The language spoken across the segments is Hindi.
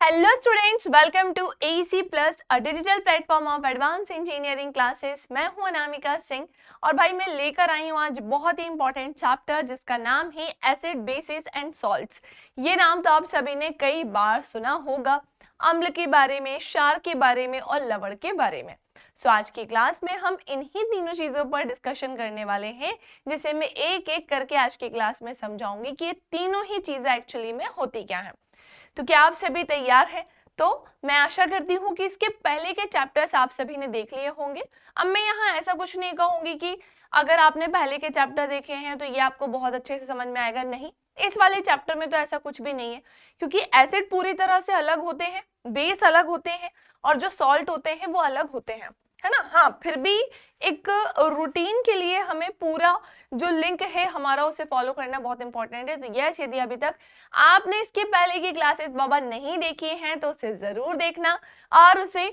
Hello students, welcome to AEC plus a digital platform of advance engineering classes. मैं हूं अनामिका सिंह और भाई मैं लेकर आई हूं आज बहुत ही इंपॉर्टेंट चैप्टर जिसका नाम है एसिड बेसिस एंड सॉल्ट्स। ये नाम तो आप सभी ने कई बार सुना होगा, अम्ल के बारे में, क्षार के बारे में और लवण के बारे में। सो आज की क्लास में हम इन्हीं तीनों चीजों पर डिस्कशन करने वाले हैं, जिसे मैं एक एक करके आज की क्लास में समझाऊंगी कि ये तीनों ही चीजें एक्चुअली में होती क्या है। तो क्या आप सभी तैयार हैं? तो मैं आशा करती हूँ कि इसके पहले के चैप्टर्स आप सभी ने देख लिए होंगे। अब मैं यहाँ ऐसा कुछ नहीं कहूंगी कि अगर आपने पहले के चैप्टर देखे हैं तो ये आपको बहुत अच्छे से समझ में आएगा, नहीं। इस वाले चैप्टर में तो ऐसा कुछ भी नहीं है, क्योंकि एसिड पूरी तरह से अलग होते हैं, बेस अलग होते हैं और जो सॉल्ट होते हैं वो अलग होते हैं, है ना। हाँ, फिर भी एक रूटीन के लिए हमें पूरा जो लिंक है हमारा उसे फॉलो करना बहुत इंपॉर्टेंट है। तो यस, यदि अभी तक आपने इसके पहले की क्लासेस बाबा नहीं देखी हैं तो उसे जरूर देखना और उसे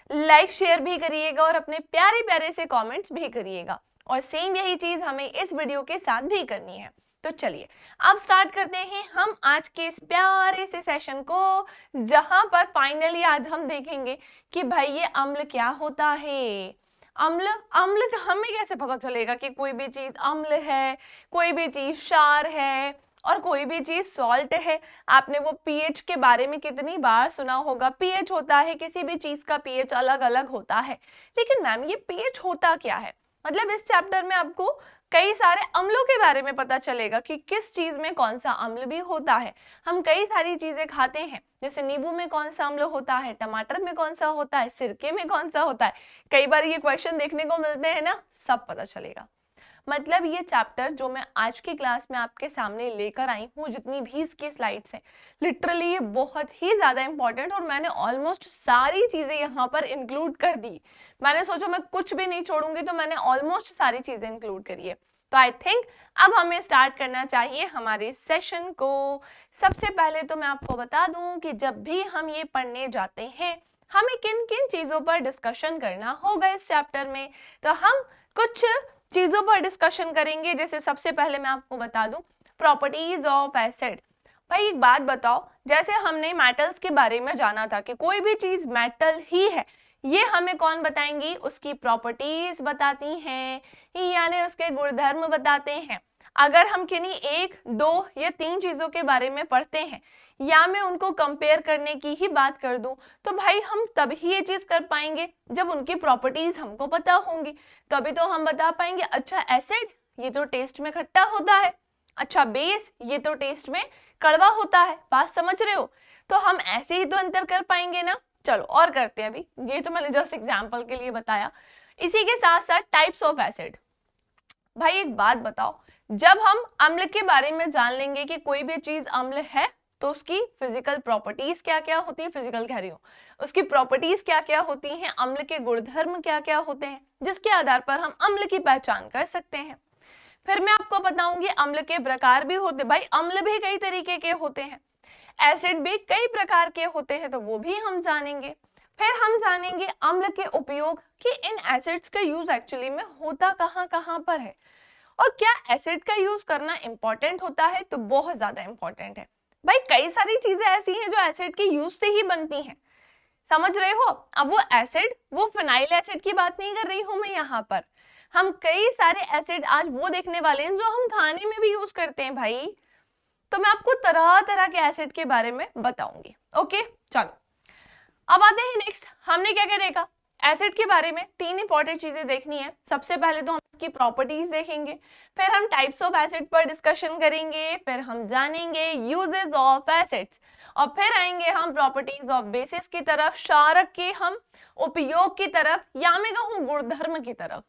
लाइक शेयर भी करिएगा और अपने प्यारे प्यारे से कमेंट्स भी करिएगा। और सेम यही चीज हमें इस वीडियो के साथ भी करनी है। तो चलिए अब स्टार्ट करते हैं हम आज के इस प्यारे से सेशन को, जहां पर फाइनली आज हम देखेंगे कि भाई ये अम्ल क्या होता है। अम्ल अम्ल हमें कैसे पता चलेगा कि कोई भी चीज अम्ल है, कोई भी चीज क्षार है और कोई भी चीज सॉल्ट है। आपने वो पीएच के बारे में कितनी बार सुना होगा। पीएच होता है, किसी भी चीज का पीएच अलग अलग होता है। लेकिन मैम ये पीएच होता क्या है? मतलब इस चैप्टर में आपको कई सारे अम्लों के बारे में पता चलेगा कि किस चीज में कौन सा अम्ल भी होता है। हम कई सारी चीजें खाते हैं, जैसे नींबू में कौन सा अम्ल होता है, टमाटर में कौन सा होता है, सिरके में कौन सा होता है। कई बार ये क्वेश्चन देखने को मिलते हैं ना, सब पता चलेगा। मतलब ये चैप्टर जो मैं आज की क्लास में आपके सामने लेकर आई हूँ, जितनी भी इसकी स्लाइड्स हैं, लिटरली ये बहुत ही ज्यादा इंपॉर्टेंट और मैंने ऑलमोस्ट सारी चीजें यहाँ पर इंक्लूड कर दी। मैंने सोचा मैं कुछ भी नहीं छोड़ूंगी, तो मैंने ऑलमोस्ट सारी चीजें इंक्लूड करी है। तो आई थिंक अब हमें स्टार्ट करना चाहिए हमारे सेशन को। सबसे पहले तो मैं आपको बता दूं कि जब भी हम ये पढ़ने जाते हैं, हमें किन किन चीजों पर डिस्कशन करना होगा इस चैप्टर में। तो हम कुछ चीजों पर डिस्कशन करेंगे। जैसे सबसे पहले मैं आपको बता दूं प्रॉपर्टीज ऑफ एसिड। भाई एक बात बताओ, जैसे हमने मेटल्स के बारे में जाना था कि कोई भी चीज मेटल ही है, ये हमें कौन बताएंगी? उसकी प्रॉपर्टीज बताती हैं, यानी उसके गुणधर्म बताते हैं। अगर हम किन्हीं एक, दो या तीन चीजों के बारे में पढ़ते हैं या मैं उनको कंपेयर करने की ही बात कर दूं, तो भाई हम तभी ये चीज कर पाएंगे जब उनकी प्रॉपर्टीज हमको पता होंगी। तभी तो हम बता पाएंगे, अच्छा एसिड ये तो टेस्ट में खट्टा होता है, अच्छा बेस ये तो टेस्ट में कड़वा होता है। बात समझ रहे हो? तो हम ऐसे ही तो अंतर कर पाएंगे ना। चलो और करते हैं। अभी ये तो मैंने जस्ट एग्जांपल के लिए बताया। इसी के साथ साथ टाइप्स ऑफ एसिड। भाई एक बात बताओ, जब हम अम्ल के बारे में जान लेंगे कि कोई भी चीज अम्ल है तो उसकी फिजिकल प्रॉपर्टीज क्या क्या होती है, फिजिकल कह रही हूँ, उसकी प्रॉपर्टीज क्या क्या होती हैं, अम्ल के गुणधर्म क्या क्या होते हैं, जिसके आधार पर हम अम्ल की पहचान कर सकते हैं। फिर मैं आपको बताऊंगी अम्ल के प्रकार भी होते। भाई अम्ल भी कई तरीके के होते हैं, एसिड भी कई प्रकार के होते हैं, तो वो भी हम जानेंगे। फिर हम जानेंगे अम्ल के उपयोग, कि इन एसिड्स का यूज एक्चुअली में होता कहाँ कहाँ पर है, और क्या एसिड का यूज करना इंपॉर्टेंट होता है? तो बहुत ज्यादा इंपॉर्टेंट है। भाई कई सारी चीजें ऐसी हैं जो एसिड के यूज से ही बनती हैं, समझ रहे हो? अब वो एसिड, वो फिनाइल एसिड की बात नहीं कर रही हूं मैं यहाँ पर। हम कई सारे एसिड आज वो देखने वाले हैं जो हम खाने में भी यूज करते हैं भाई। तो मैं आपको तरह तरह के एसिड के बारे में बताऊंगी। ओके चलो अब आते हैं नेक्स्ट। हमने क्या क्या देखा? एसिड के बारे में तीन इंपॉर्टेंट चीजें देखनी है। सबसे पहले तो हम इसकी प्रॉपर्टीज देखेंगे, फिर हम टाइप्स ऑफ एसिड पर डिस्कशन करेंगे, फिर हम जानेंगे यूजेस ऑफ एसिड्स, और फिर आएंगे हम प्रॉपर्टीज ऑफ बेसिस की तरफ, क्षारक के हम उपयोग की तरफ, या मैं कहूँ गुणधर्म की तरफ,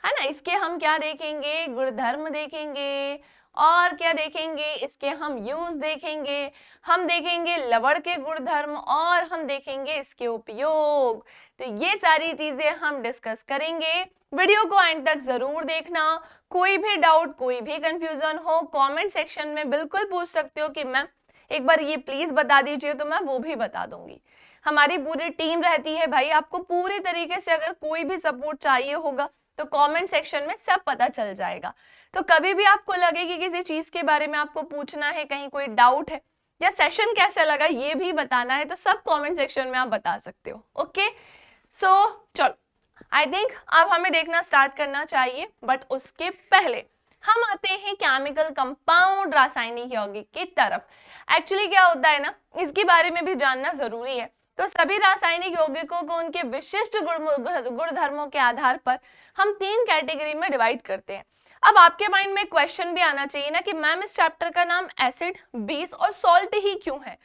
है ना। इसके हम क्या देखेंगे? गुणधर्म देखेंगे। और क्या देखेंगे? इसके हम यूज देखेंगे, हम देखेंगे लवण के गुणधर्म, और हम देखेंगे इसके उपयोग। तो ये सारी चीजें हम डिस्कस करेंगे। वीडियो को एंड तक जरूर देखना। कोई भी डाउट, कोई भी कंफ्यूजन हो, कमेंट सेक्शन में बिल्कुल पूछ सकते हो कि मैम एक बार ये प्लीज बता दीजिए, तो मैं वो भी बता दूंगी। हमारी पूरी टीम रहती है भाई, आपको पूरी तरीके से अगर कोई भी सपोर्ट चाहिए होगा तो कमेंट सेक्शन में सब पता चल जाएगा। तो कभी भी आपको लगे कि किसी चीज के बारे में आपको पूछना है, कहीं कोई डाउट है, या सेशन कैसा लगा ये भी बताना है तो सब कमेंट सेक्शन में आप बता सकते हो। ओके, सो चलो आई थिंक अब हमें देखना स्टार्ट करना चाहिए, बट उसके पहले हम आते हैं केमिकल कंपाउंड रासायनिक यौगिक की तरफ। एक्चुअली क्या होता है ना, इसके बारे में भी जानना जरूरी है। तो सभी रासायनिक यौगिकों को उनके विशिष्ट गुणधर्मों के आधार पर हम 3 कैटेगरी में डिवाइड करते हैं। अब आपके माइंड में क्वेश्चन भी आना चाहिए ना कि मैम इस चैप्टर का नाम एसिड, बेस और सॉल्ट ही क्यों है?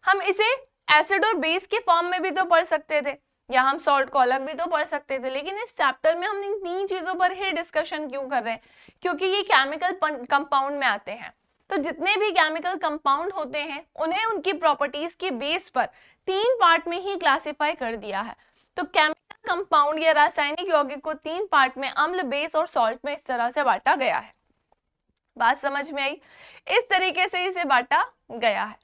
हम इसे एसिड और बेस के फॉर्म में भी तो पढ़ सकते थे, या हम सॉल्ट को अलग भी तो पढ़ सकते थे, लेकिन इस चैप्टर में हम इन 3 चीजों पर ही डिस्कशन क्यों कर रहे हैं? क्योंकि ये केमिकल कंपाउंड में आते हैं। तो जितने भी केमिकल कंपाउंड होते हैं उन्हें उनकी प्रॉपर्टीज के बेस पर 3 पार्ट में ही क्लासिफाई कर दिया है। तो केमिकल कंपाउंड या रासायनिक यौगिक को 3 पार्ट में अम्ल, बेस और सॉल्ट में इस तरह से बांटा गया है। बात समझ में आई? इस तरीके से इसे बांटा गया है।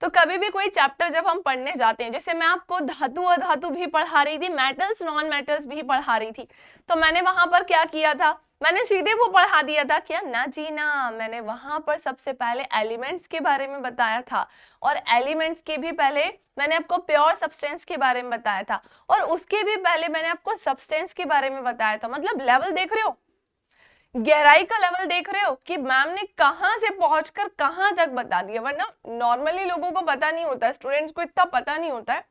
तो कभी भी कोई चैप्टर जब हम पढ़ने जाते हैं, जैसे मैं आपको धातु अधातु भी पढ़ा रही थी, मेटल्स नॉन मेटल्स भी पढ़ा रही थी, तो मैंने वहां पर क्या किया था, मैंने सीधे वो पढ़ा दिया था क्या? ना जी ना, मैंने वहां पर सबसे पहले एलिमेंट्स के बारे में बताया था, और एलिमेंट्स के भी पहले मैंने आपको प्योर सब्सटेंस के बारे में बताया था, और उसके भी पहले मैंने आपको सब्सटेंस के बारे में बताया था। मतलब लेवल देख रहे हो, गहराई का लेवल देख रहे हो कि मैम ने कहां से पहुंचकर कहां तक बता दिया। वरना नॉर्मली लोगों को पता नहीं होता, स्टूडेंट्स को इतना पता नहीं होता है,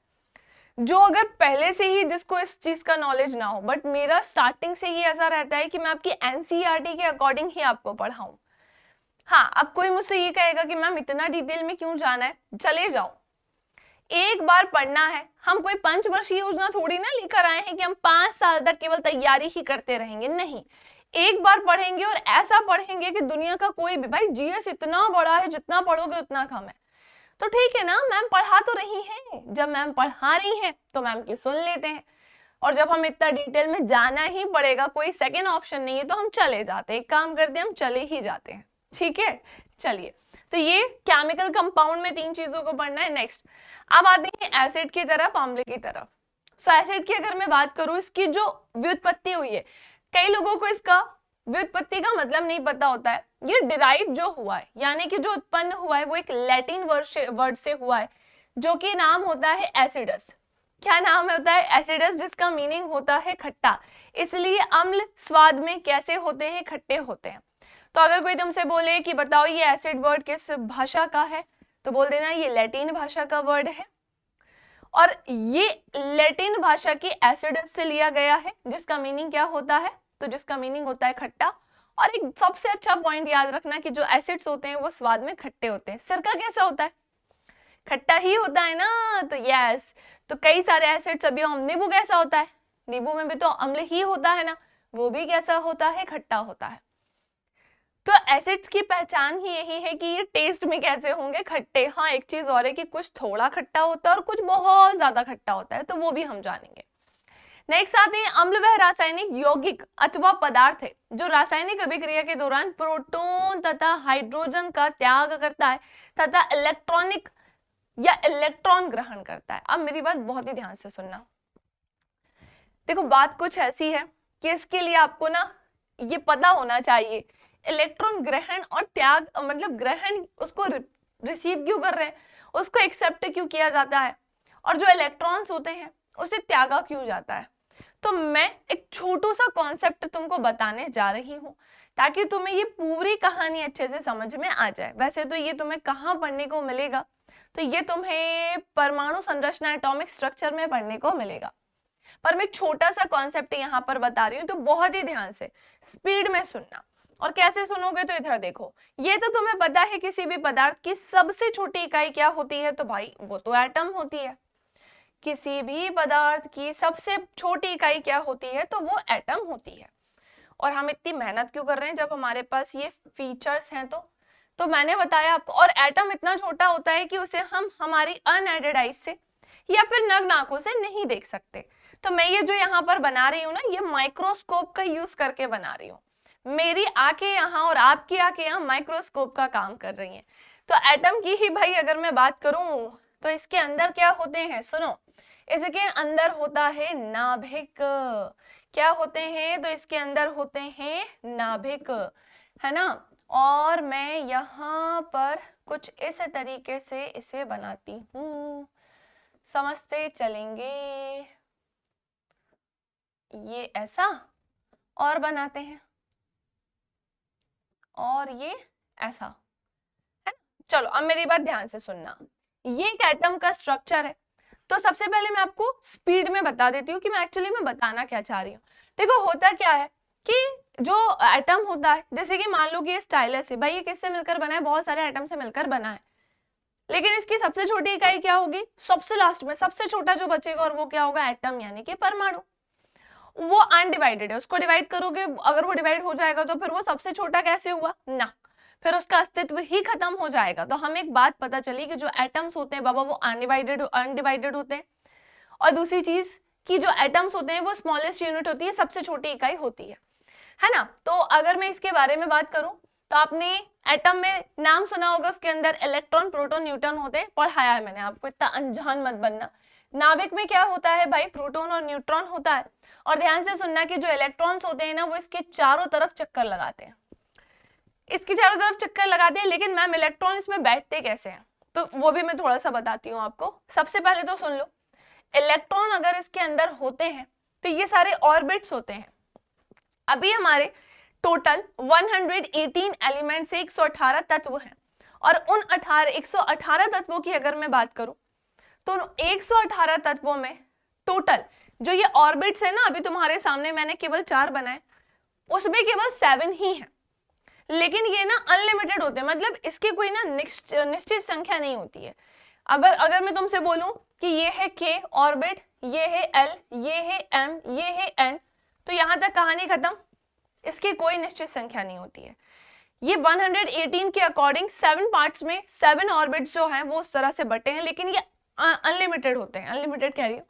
जो अगर पहले से ही जिसको इस चीज का नॉलेज ना हो। बट मेरा स्टार्टिंग से ही ऐसा रहता है कि मैं आपकी एनसीईआरटी के अकॉर्डिंग ही आपको पढ़ाऊं। हाँ, अब कोई मुझसे ये कहेगा कि मैम इतना डिटेल में क्यों जाना है, चले जाओ, एक बार पढ़ना है। हम कोई पंचवर्षीय योजना थोड़ी ना लेकर आए हैं कि हम 5 साल तक केवल तैयारी ही करते रहेंगे, नहीं। एक बार पढ़ेंगे और ऐसा पढ़ेंगे कि दुनिया का कोई भी, भाई जीएस इतना बड़ा है, जितना पढ़ोगे उतना कम है। तो ठीक है ना, मैम पढ़ा तो रही है, जब मैम पढ़ा रही है तो मैम की सुन लेते हैं, और जब हम इतना डिटेल में जाना ही पड़ेगा, कोई सेकेंड ऑप्शन नहीं है, तो हम चले जाते हैं। एक काम करते हैं, हम चले ही जाते हैं। ठीक है, चलिए। तो ये केमिकल कंपाउंड में 3 चीजों को पढ़ना है। नेक्स्ट अब आते हैं एसिड की तरफ, अम्ल की तरफ। सो एसिड की अगर मैं बात करूं, इसकी जो व्युत्पत्ति हुई है, कई लोगों को इसका व्युत्पत्ति का मतलब नहीं पता होता है। ये डिराइव जो हुआ है, यानी कि जो उत्पन्न हुआ है, वो एक लैटिन वर्ड से हुआ है, जो कि नाम होता है एसिडस। क्या नाम होता है? एसिडस, जिसका मीनिंग होता है खट्टा। इसलिए अम्ल स्वाद में कैसे होते हैं? खट्टे होते हैं। तो अगर कोई तुमसे बोले कि बताओ ये एसिड वर्ड किस भाषा का है, तो बोल देना ये लैटिन भाषा का वर्ड है, और ये लैटिन भाषा की एसिडस से लिया गया है, जिसका मीनिंग क्या होता है? तो जिसका मीनिंग होता है खट्टा। और एक सबसे अच्छा पॉइंट याद रखना कि जो एसिड्स होते हैं वो स्वाद में खट्टे होते हैं। सिरका कैसा होता है? खट्टा ही होता है ना। तो यस, तो कई सारे एसिड्स, अभी हम नींबू कैसा होता है? नींबू में भी तो अम्ल ही होता है ना, वो भी कैसा होता है? खट्टा होता है। तो एसिड्स की पहचान ही यही है कि ये टेस्ट में कैसे होंगे? खट्टे। हाँ, एक चीज और है कि कुछ थोड़ा खट्टा होता है और कुछ बहुत ज्यादा खट्टा होता है, तो वो भी हम जानेंगे। नेक्स्ट आते हैं अम्ल, वह रासायनिक यौगिक अथवा पदार्थ है जो रासायनिक अभिक्रिया के दौरान प्रोटॉन तथा हाइड्रोजन का त्याग करता है तथा इलेक्ट्रॉनिक या इलेक्ट्रॉन ग्रहण करता है। अब मेरी बात बहुत ही ध्यान से सुनना। देखो, बात कुछ ऐसी है कि इसके लिए आपको ना ये पता होना चाहिए, इलेक्ट्रॉन ग्रहण और त्याग, मतलब ग्रहण उसको रिसीव क्यों कर रहे हैं, उसको एक्सेप्ट क्यों किया जाता है, और जो इलेक्ट्रॉन्स होते हैं उसे त्यागा क्यों जाता है। तो मैं एक छोटू सा कॉन्सेप्ट तुमको बताने जा रही हूँ, ताकि तुम्हें ये पूरी कहानी अच्छे से समझ में आ जाए। वैसे तो ये तुम्हें कहाँ पढ़ने को मिलेगा, तो ये तुम्हें परमाणु संरचना, एटॉमिक स्ट्रक्चर में पढ़ने को मिलेगा, पर मैं छोटा सा कॉन्सेप्ट यहाँ पर बता रही हूँ, तो बहुत ही ध्यान से स्पीड में सुनना। और कैसे सुनोगे, तो इधर देखो, ये तो तुम्हें पता है किसी भी पदार्थ की सबसे छोटी इकाई क्या होती है, तो भाई वो तो एटम होती है। किसी भी पदार्थ की सबसे छोटी इकाई क्या होती है, तो वो एटम होती है। और हम इतनी मेहनत क्यों कर रहे हैं जब हमारे पास ये फीचर्स हैं? तो मैंने बताया आपको, और एटम इतना छोटा होता है कि उसे हम हमारी अनएडेड आईज से या फिर नग्न आंखों से नहीं देख सकते। तो मैं ये जो यहाँ पर बना रही हूँ ना, ये माइक्रोस्कोप का यूज करके बना रही हूँ। मेरी आंखें यहाँ और आपकी आंखें यहाँ माइक्रोस्कोप का काम कर रही हैं। तो एटम की ही भाई अगर मैं बात करूं, तो इसके अंदर क्या होते हैं? सुनो, इसके अंदर होता है नाभिक। क्या होते हैं? तो इसके अंदर होते हैं नाभिक, है ना। और मैं यहाँ पर कुछ इस तरीके से इसे बनाती हूँ, समझते चलेंगे। ये ऐसा और बनाते हैं, और ये ऐसा, है ना। चलो अब मेरी बात ध्यान से सुनना। ये एक एटम का स्ट्रक्चर है। तो सबसे पहले मैं आपको स्पीड में बता देती हूँ कि मैं एक्चुअली में बताना क्या चाह रही हूँ। देखो होता क्या है कि जो एटम होता है, जैसे कि मान लो कि ये स्टाइलस है, भाई ये किससे मिलकर बना है, बहुत सारे एटम से मिलकर बना है, लेकिन इसकी सबसे छोटी इकाई क्या होगी, सबसे लास्ट में सबसे छोटा जो बचेगा, और वो क्या होगा, एटम यानी कि परमाणु। वो अनडिवाइडेड है, उसको डिवाइड करोगे, अगर वो डिवाइड हो जाएगा तो फिर वो सबसे छोटा कैसे हुआ ना, फिर उसका अस्तित्व ही खत्म हो जाएगा। तो हमें एक बात पता चली कि जो एटम्स होते हैं बाबा वो अनडिवाइडेड होते हैं, और दूसरी चीज कि जो एटम्स होते हैं वो स्मॉलेस्ट यूनिट होती है, सबसे छोटी इकाई होती है ना। तो अगर मैं इसके बारे में बात करूं तो आपने एटम में नाम सुना होगा, उसके अंदर इलेक्ट्रॉन प्रोटॉन न्यूट्रॉन होते हैं, पढ़ाया है मैंने आपको, इतना अनजान मत बनना। नाभिक में क्या होता है भाई, प्रोटॉन और न्यूट्रॉन होता है। और ध्यान से सुनना कि जो इलेक्ट्रॉन्स होते हैं ना वो इसके चारों तरफ चक्कर लगाते हैं, इसकी चारों तरफ चक्कर लगाते हैं, लेकिन मैम इलेक्ट्रॉन इसमें बैठते कैसे हैं, तो वो भी मैं थोड़ा सा बताती हूँ आपको। सबसे पहले तो सुन लो, इलेक्ट्रॉन अगर इसके अंदर होते हैं तो ये सारे ऑर्बिट्स होते हैं। अभी हमारे टोटल 118 एलिमेंट से 118 तत्व हैं, और उन 118 तत्वों की अगर मैं बात करूं तो 118 तत्वों में टोटल जो ये ऑर्बिट्स है ना, अभी तुम्हारे सामने मैंने केवल 4 बनाए, उसमें केवल 7 ही है, लेकिन ये ना अनलिमिटेड होते हैं, मतलब इसकी कोई ना निश्चित संख्या नहीं होती है। अगर मैं तुमसे बोलूं कि ये है के ऑर्बिट, ये है एल, ये है एम, ये है एन, तो यहां तक कहानी खत्म, इसकी कोई निश्चित संख्या नहीं होती है। ये 118 के अकॉर्डिंग 7 पार्ट्स में 7 ऑर्बिट्स जो हैं वो उस तरह से बटे हैं, लेकिन ये अनलिमिटेड होते हैं, अनलिमिटेड कह रही हूँ,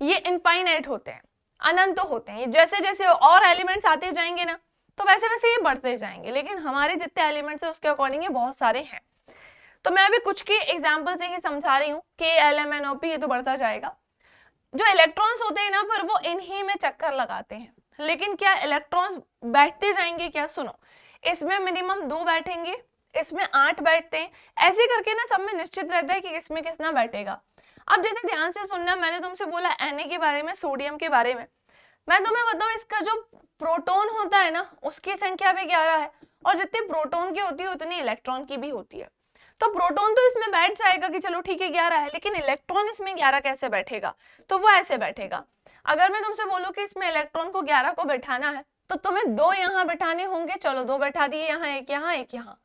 ये इनफाइनाइट होते हैं, अनंत होते हैं। जैसे जैसे और एलिमेंट्स आते जाएंगे ना तो वैसे वैसे ये बढ़ते जाएंगे, लेकिन हमारे जितने एलिमेंट्स है उसके अकॉर्डिंग ये बहुत सारे हैं। तो मैं अभी कुछ के एग्जाम्पल से ही समझा रही हूँ, K L M N O P, ये तो बढ़ता जाएगा। जो इलेक्ट्रॉन्स होते हैं ना फिर वो इन्हीं में चक्कर लगाते हैं, लेकिन क्या इलेक्ट्रॉन्स बैठते जाएंगे क्या, सुनो, इसमें मिनिमम 2 बैठेंगे, इसमें 8 बैठते हैं, ऐसे करके ना सब में निश्चित रहता है कि किसमें कितना बैठेगा। अब जैसे ध्यान से सुनना, मैंने तुमसे बोला Na के बारे में, सोडियम के बारे में, मैं तुम्हें बताऊं इसका जो प्रोटॉन होता है ना उसकी संख्या भी 11 है, और जितनी प्रोटॉन की होती है उतनी इलेक्ट्रॉन की भी होती है। तो प्रोटॉन तो इसमें बैठ जाएगा कि चलो ठीक है 11 है, लेकिन इलेक्ट्रॉन इसमें 11 कैसे बैठेगा, तो वो ऐसे बैठेगा। अगर मैं तुमसे बोलूं कि इसमें इलेक्ट्रॉन को 11 को बैठाना है तो तुम्हें 2 यहाँ बैठाने होंगे, चलो 2 बैठा दिए, यहाँ एक, यहाँ एक, यहाँ।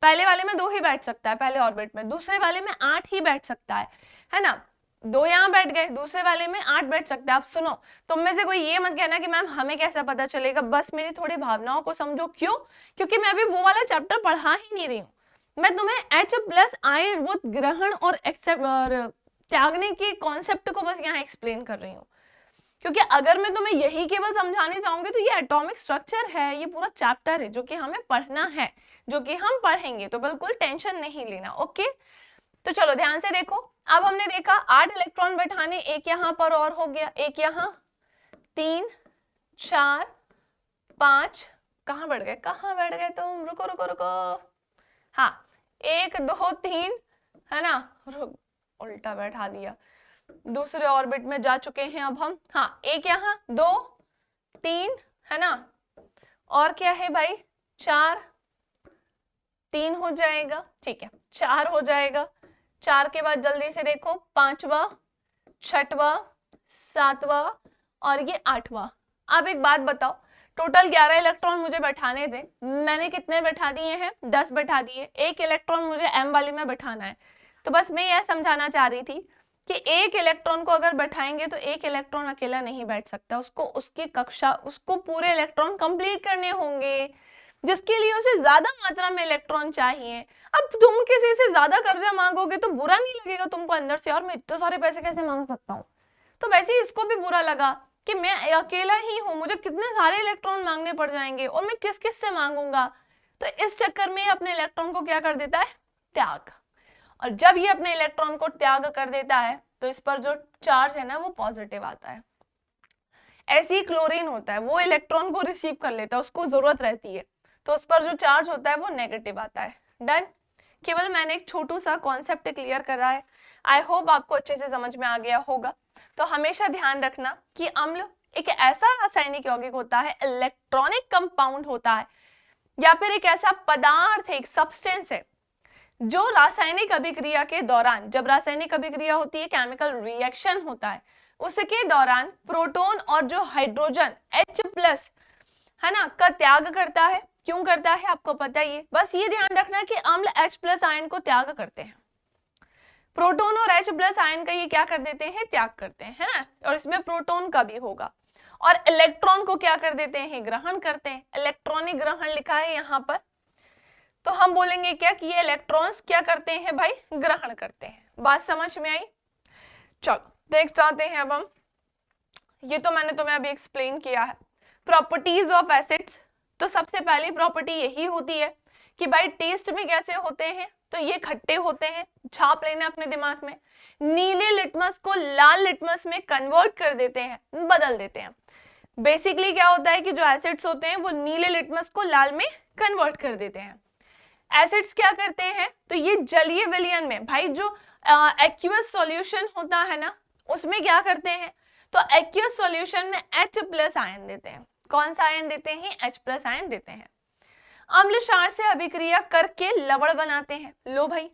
पहले वाले में 2 ही बैठ सकता है, पहले ऑर्बिट में, दूसरे वाले में 8 ही बैठ सकता है ना। 2 यहाँ बैठ गए, दूसरे वाले में 8 बैठ सकते हैं। आप सुनो, तुम में से कोई ये मत कहना कि मैम हमें कैसा पता चलेगा, बस मेरी थोड़ी भावनाओं को समझो। क्यों? क्योंकि मैं अभी वो वाला चैप्टर पढ़ा ही नहीं रही हूँ, मैं तुम्हें H+I वो ग्रहण और एक्सेप्ट और त्यागने की कॉन्सेप्ट को बस यहाँ एक्सप्लेन कर रही हूँ। क्योंकि अगर मैं तुम्हें यही केवल समझाने चाहूंगी तो ये एटॉमिक स्ट्रक्चर है, ये पूरा चैप्टर है जो कि हमें पढ़ना है, जो कि हम पढ़ेंगे, तो बिल्कुल टेंशन नहीं लेना। ओके, तो चलो ध्यान से देखो। अब हमने देखा 8 इलेक्ट्रॉन बैठाने, एक यहाँ पर और हो गया, एक यहाँ, 3 4 5, कहाँ बैठ गए तुम, रुको रुको रुको, हाँ 1 2 3, है ना, उल्टा बैठा दिया, दूसरे ऑर्बिट में जा चुके हैं अब हम। हाँ, एक यहाँ, 2 3, है ना, और क्या है भाई, 4, 3 हो जाएगा, ठीक है, 4 हो जाएगा। 4 के बाद जल्दी से देखो, 5वां, 6वां, 7वां, और ये 8वां। अब एक बात बताओ, टोटल 11 इलेक्ट्रॉन मुझे बैठाने थे, मैंने कितने बैठा दिए हैं, 10 बैठा दिए। एक इलेक्ट्रॉन मुझे एम वाली में बैठाना है, तो बस मैं यह समझाना चाह रही थी कि एक इलेक्ट्रॉन को अगर बैठाएंगे तो एक इलेक्ट्रॉन अकेला नहीं बैठ सकता, उसको उसकी कक्षा, उसको पूरे इलेक्ट्रॉन कंप्लीट करने होंगे, जिसके लिए उसे ज्यादा मात्रा में इलेक्ट्रॉन चाहिए। अब तुम किसी से ज्यादा कर्जा मांगोगे तो बुरा नहीं लगेगा तुमको अंदर से, और मैं इतने सारे पैसे कैसे मांग सकता हूँ, तो वैसे ही इसको भी बुरा लगा कि मैं अकेला ही हूँ, मुझे कितने सारे इलेक्ट्रॉन मांगने पड़ जाएंगे, और मैं किस किस से मांगूंगा। तो इस चक्कर में अपने इलेक्ट्रॉन को क्या कर देता है, त्याग। और जब ये अपने इलेक्ट्रॉन को त्याग कर देता है तो इस पर जो चार्ज है ना वो पॉजिटिव आता है। ऐसे ही क्लोरीन होता है, वो इलेक्ट्रॉन को रिसीव कर लेता है, उसको जरूरत रहती है, तो उस पर जो चार्ज होता है वो नेगेटिव आता है। डन। केवल मैंने एक छोटू सा कॉन्सेप्ट क्लियर करा है, आई होप आपको अच्छे से समझ में आ गया होगा। तो हमेशा ध्यान रखना कि अम्ल एक ऐसा रासायनिक यौगिक होता है, इलेक्ट्रॉनिक कंपाउंड होता है, या फिर एक ऐसा पदार्थ है, एक सब्सटेंस है, जो रासायनिक अभिक्रिया के दौरान, जब रासायनिक अभिक्रिया होती है, केमिकल रिएक्शन होता है, उसके दौरान प्रोटॉन और जो हाइड्रोजन H+ है ना का त्याग करता है। क्यों करता है आपको पता ही है, बस ये ध्यान रखना कि अम्ल H+ आयन को त्याग करते हैं, प्रोटॉन और H+ आयन का ये क्या कर देते हैं, त्याग करते हैं, है ना। और इसमें प्रोटॉन का भी होगा, और इलेक्ट्रॉन को क्या कर देते हैं, ग्रहण करते हैं। इलेक्ट्रॉनिक ग्रहण लिखा है यहाँ पर, तो हम बोलेंगे क्या कि ये इलेक्ट्रॉन्स क्या करते हैं भाई, ग्रहण करते हैं। बात समझ में आई? चलो देख जाते हैं अब हम, ये तो मैंने तुम्हें अभी एक्सप्लेन किया है। प्रॉपर्टीज ऑफ एसिड्स, तो सबसे पहली प्रॉपर्टी यही होती है कि भाई टेस्ट में कैसे होते हैं, तो ये खट्टे होते हैं, छाप लेना अपने दिमाग में। नीले लिटमस को लाल लिटमस में कन्वर्ट कर देते हैं, बदल देते हैं। बेसिकली क्या होता है कि जो एसिड्स होते हैं वो नीले लिटमस को लाल में कन्वर्ट कर देते हैं। एसिड्स क्या करते हैं, तो ये जलीय विलयन में भाई जो एक्वियस सॉल्यूशन होता है ना, उसमें क्या करते हैं, तो एक्वियस सॉल्यूशन में H+ आयन देते हैं। कौन सा आयन देते हैं, H+ आयन देते हैं। अम्ल क्षार से अभिक्रिया करके लवण बनाते हैं। लो भाई,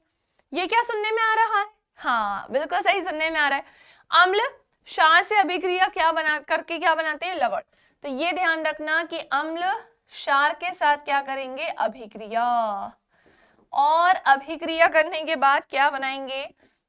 ये क्या सुनने में आ रहा है, हाँ बिल्कुल सही सुनने में आ रहा है। अम्ल क्षार से अभिक्रिया क्या बना करके क्या बनाते हैं, लवण। तो ये ध्यान रखना कि अम्ल क्षार के साथ क्या करेंगे, अभिक्रिया, और अभिक्रिया करने के बाद क्या बनाएंगे,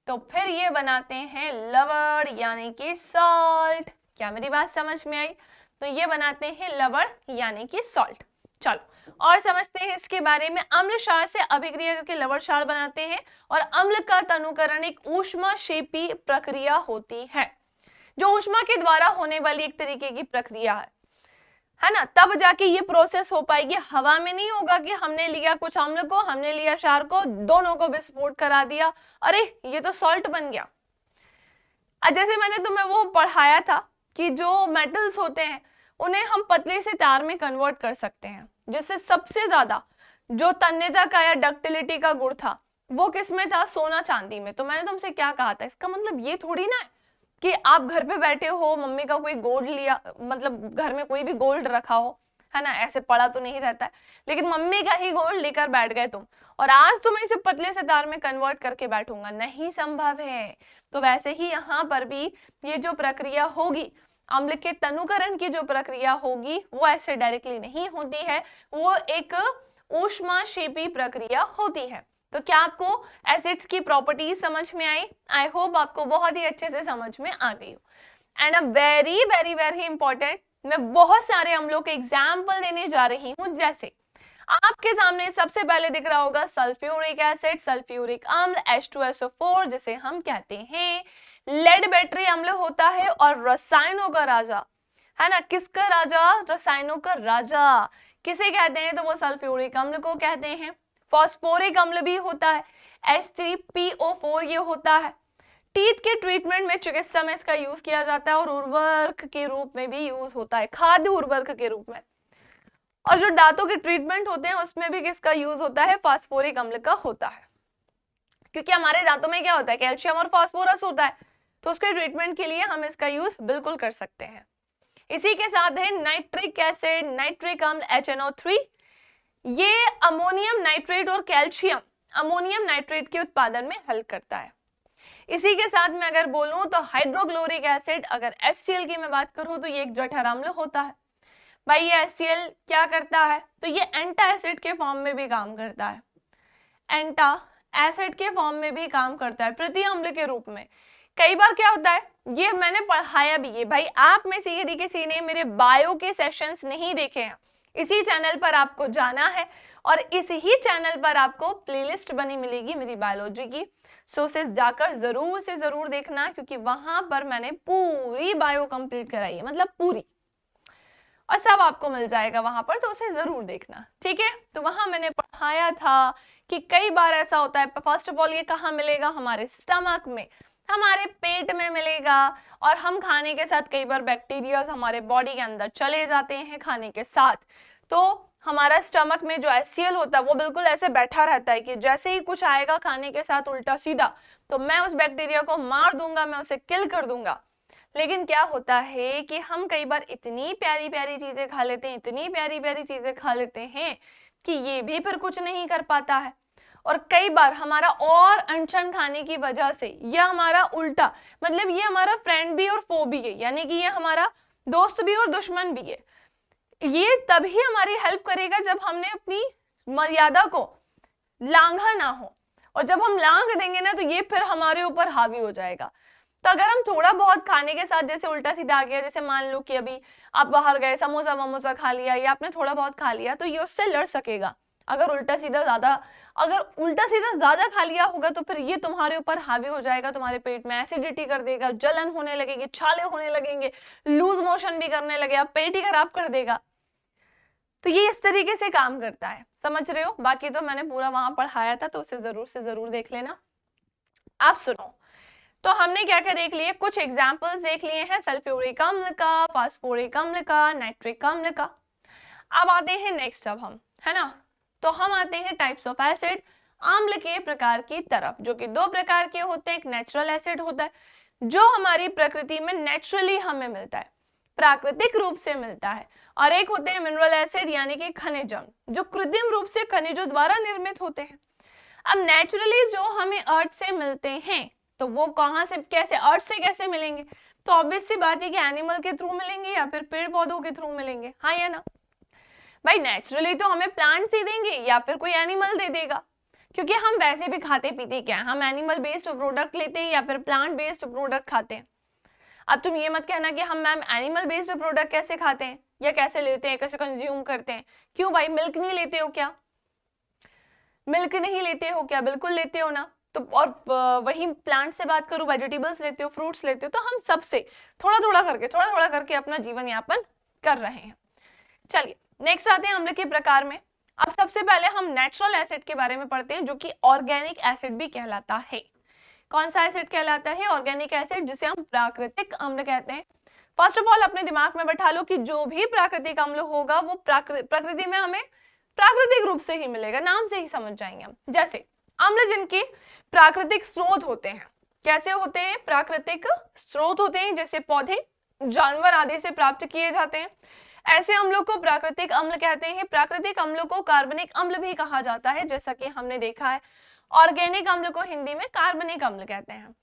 तो फिर ये बनाते हैं लवण यानी कि सॉल्ट। क्या मेरी बात समझ में आई? तो ये बनाते हैं लवण यानी कि सॉल्ट। चलो और समझते हैं इसके बारे में। अम्ल क्षार से अभिक्रिया करके लवण क्षार बनाते हैं, और अम्ल का तनुकरण एक ऊष्माक्षेपी प्रक्रिया होती है, जो ऊष्मा के द्वारा होने वाली एक तरीके की प्रक्रिया है ना। तब जाके ये प्रोसेस हो पाएगी, हवा में नहीं होगा कि हमने लिया कुछ अम्ल को, हमने लिया क्षार को, दोनों को विस्फोट करा दिया, अरे ये तो सॉल्ट बन गया। जैसे मैंने तुम्हें वो पढ़ाया था कि जो मेटल्स होते हैं उन्हें हम पतले से तार में कन्वर्ट कर सकते हैं, जिससे सबसे ज्यादा जो तन्यता का या डक्टिलिटी का गुण था वो किसमें था, सोना चांदी में। तो मैंने तुमसे क्या कहा था, इसका मतलब ये थोड़ी ना है कि आप घर पे बैठे हो, मम्मी का कोई गोल्ड लिया, मतलब घर में कोई भी गोल्ड रखा हो, है ना, ऐसे पड़ा तो नहीं रहता है, लेकिन मम्मी का ही गोल्ड लेकर बैठ गए तुम, और आज तो मैं इसे पतले से तार में कन्वर्ट करके बैठूंगा, नहीं संभव है। तो वैसे ही यहाँ पर भी ये जो प्रक्रिया होगी, अम्ल के तनुकरण की जो प्रक्रिया होगी, वो ऐसे डायरेक्टली नहीं होती है, वो एक ऊष्माक्षेपी प्रक्रिया होती है। तो क्या आपको एसिड्स की प्रॉपर्टीज समझ में आई? आई होप आपको बहुत ही अच्छे से समझ में आ गई हो। And a very very very important, मैं बहुत सारे अम्लों के एग्जाम्पल देने जा रही हूँ। जैसे आपके सामने सबसे पहले दिख रहा होगा सल्फ्यूरिक एसिड, सल्फ्यूरिक अम्ल H2SO4, जिसे हम कहते हैं लेड बैटरी अम्ल होता है, और रसायनों का राजा है ना। किसका राजा, रसायनों का राजा किसे कहते हैं, तो वो सल्फ्यूरिक अम्ल को कहते हैं। फॉस्फोरिक अम्ल भी होता है, H3PO4 ये होता है। टीथ के ट्रीटमेंट में, चिकित्सा में इसका यूज किया जाता है, और उर्वरक के रूप में भी यूज होता है, खाद्य उर्वरक के रूप में। और जो दांतों के ट्रीटमेंट होते हैं उसमें भी किसका यूज होता है, फास्फोरिक अम्ल का होता है, क्योंकि हमारे दांतों में क्या होता है, कैल्शियम और फास्फोरस होता है, तो उसके ट्रीटमेंट के लिए हम इसका यूज बिल्कुल कर सकते हैं। इसी के साथ है नाइट्रिक एसिड, नाइट्रिक अम्ल HNO3, ये अमोनियम नाइट्रेट और कैल्शियम अमोनियम नाइट्रेट के उत्पादन में हेल्प करता है। इसी के साथ में अगर बोलूं तो हाइड्रोक्लोरिक एसिड, अगर HCl की मैं बात करूं तो ये एक जठर अम्ल होता है। भाई ये HCl क्या करता है, तो ये एंटा एसिड के फॉर्म में भी काम करता है, एंटा एसिड के फॉर्म में भी काम करता है, प्रति अम्ल के रूप में। कई बार क्या होता है, ये मैंने पढ़ाया भी है भाई, आप में से यदि किसी ने मेरे बायो के सेशंस नहीं देखे हैं, इसी चैनल पर आपको जाना है, और इस ही चैनल पर आपको प्लेलिस्ट बनी मिलेगी मेरी बायोलॉजी की, सो उसे जाकर जरूर से जरूर देखना, क्योंकि वहां पर मैंने पूरी बायो कंप्लीट कराई है, मतलब पूरी, और सब आपको मिल जाएगा वहां पर, तो उसे जरूर देखना, ठीक है। तो वहां मैंने पढ़ाया था कि कई बार ऐसा होता है, फर्स्ट ऑफ ऑल ये कहाँ मिलेगा, हमारे स्टमक में, हमारे पेट में मिलेगा, और हम खाने के साथ कई बार बैक्टीरिया हमारे बॉडी के अंदर चले जाते हैं खाने के साथ, तो हमारा स्टमक में जो HCl होता है वो बिल्कुल ऐसे बैठा रहता है कि जैसे ही कुछ आएगा खाने के साथ उल्टा सीधा, तो मैं उस बैक्टीरिया को मार दूंगा, मैं उसे किल कर दूंगा। लेकिन क्या होता है कि हम कई बार इतनी प्यारी प्यारी चीजें खा लेते हैं, इतनी प्यारी प्यारी चीजें खा लेते हैं कि ये भी फिर कुछ नहीं कर पाता है। और कई बार हमारा और अनशन खाने की वजह से यह हमारा उल्टा, मतलब ये हमारा फ्रेंड भी और फो भी है, यानी कि ये हमारा दोस्त भी और दुश्मन भी है। ये तभी हमारी हेल्प करेगा जब हमने अपनी मर्यादा को लांघा ना हो, और जब हम लांघ देंगे ना तो ये फिर हमारे ऊपर हावी हो जाएगा। तो अगर हम थोड़ा बहुत खाने के साथ जैसे उल्टा सीधा आ गया, जैसे मान लो कि अभी आप बाहर गए, समोसा वमोसा खा लिया या आपने थोड़ा बहुत खा लिया, तो ये उससे लड़ सकेगा। अगर उल्टा सीधा ज्यादा खा लिया होगा तो फिर ये तुम्हारे ऊपर हावी हो जाएगा, तुम्हारे पेट में एसिडिटी कर देगा, जलन होने लगेगी, छाले होने लगेंगे, लूज मोशन भी करने लगेगा, पेट ही खराब कर देगा। तो ये इस तरीके से काम करता है, समझ रहे हो? बाकी तो मैंने पूरा वहां पढ़ाया था, तो उसे जरूर से जरूर देख लेना। आप सुनो, तो हमने क्या क्या देख लिए, कुछ एग्जाम्पल्स देख लिए हैं सल्फ्यूरिक अम्ल का, फास्फोरिक अम्ल का, नाइट्रिक अम्ल का। अब आते हैं नेक्स्ट, अब हम, है ना, तो हम आते हैं टाइप्स ऑफ एसिड, अम्ल के प्रकार की तरफ, जो कि दो प्रकार के होते हैं। एक नेचुरल एसिड होता है जो हमारी प्रकृति में नेचुरली हमें मिलता है, प्राकृतिक रूप से मिलता है, और एक होते हैं मिनरल एसिड यानी कि खनिज अम्ल, जो कृत्रिम रूप से खनिजों द्वारा निर्मित होते हैं। अब नेचुरली जो हमें अर्थ से मिलते हैं, तो वो कहां से, कैसे, अर्थ से कैसे मिलेंगे? तो ऑब्वियस सी बात है कि एनिमल के थ्रू मिलेंगे या फिर पेड़ पौधों के थ्रू मिलेंगे, हाँ या ना भाई? नेचुरली तो हमें प्लांट्स ही देंगे या फिर कोई एनिमल दे देगा, क्योंकि हम वैसे भी खाते पीते क्या है, हम एनिमल बेस्ड प्रोडक्ट लेते हैं या फिर प्लांट बेस्ड प्रोडक्ट खाते हैं। अब तुम ये मत कहना कि हम मैम एनिमल बेस्ड प्रोडक्ट कैसे खाते हैं या कैसे लेते हैं, कैसे कंज्यूम करते हैं। क्यों भाई, मिल्क नहीं लेते हो क्या? मिल्क नहीं लेते हो क्या? बिल्कुल लेते हो ना। तो और वही प्लांट से बात करूं, वेजिटेबल्स लेते हो, फ्रूट्स लेते हो, तो हम सबसे थोड़ा थोड़ा करके अपना जीवन यापन कर रहे हैं। चलिए नेक्स्ट आते हैं अम्ल के प्रकार में। अब सबसे पहले हम नेचुरल एसिड के बारे में पढ़ते हैं, जो कि ऑर्गेनिक एसिड भी कहलाता है। कौन सा एसिड कहलाता है? ऑर्गेनिक एसिड, जिसे हम प्राकृतिक अम्ल कहते हैं। फर्स्ट ऑफ ऑल अपने दिमाग में बैठा लो कि जो भी प्राकृतिक अम्ल होगा वो प्रकृति में हमें प्राकृतिक रूप से ही मिलेगा, नाम से ही समझ जाएंगे हम। जैसे अम्ल जिनके प्राकृतिक स्रोत होते हैं, कैसे होते हैं? प्राकृतिक स्रोत होते हैं, जैसे पौधे, जानवर आदि से प्राप्त किए जाते हैं, ऐसे अम्लों को प्राकृतिक अम्ल कहते हैं। प्राकृतिक अम्लों को कार्बनिक अम्ल भी कहा जाता है, जैसा कि हमने देखा है। ऑर्गेनिक अम्ल को हिंदी में कार्बनिक अम्ल कहते हैं।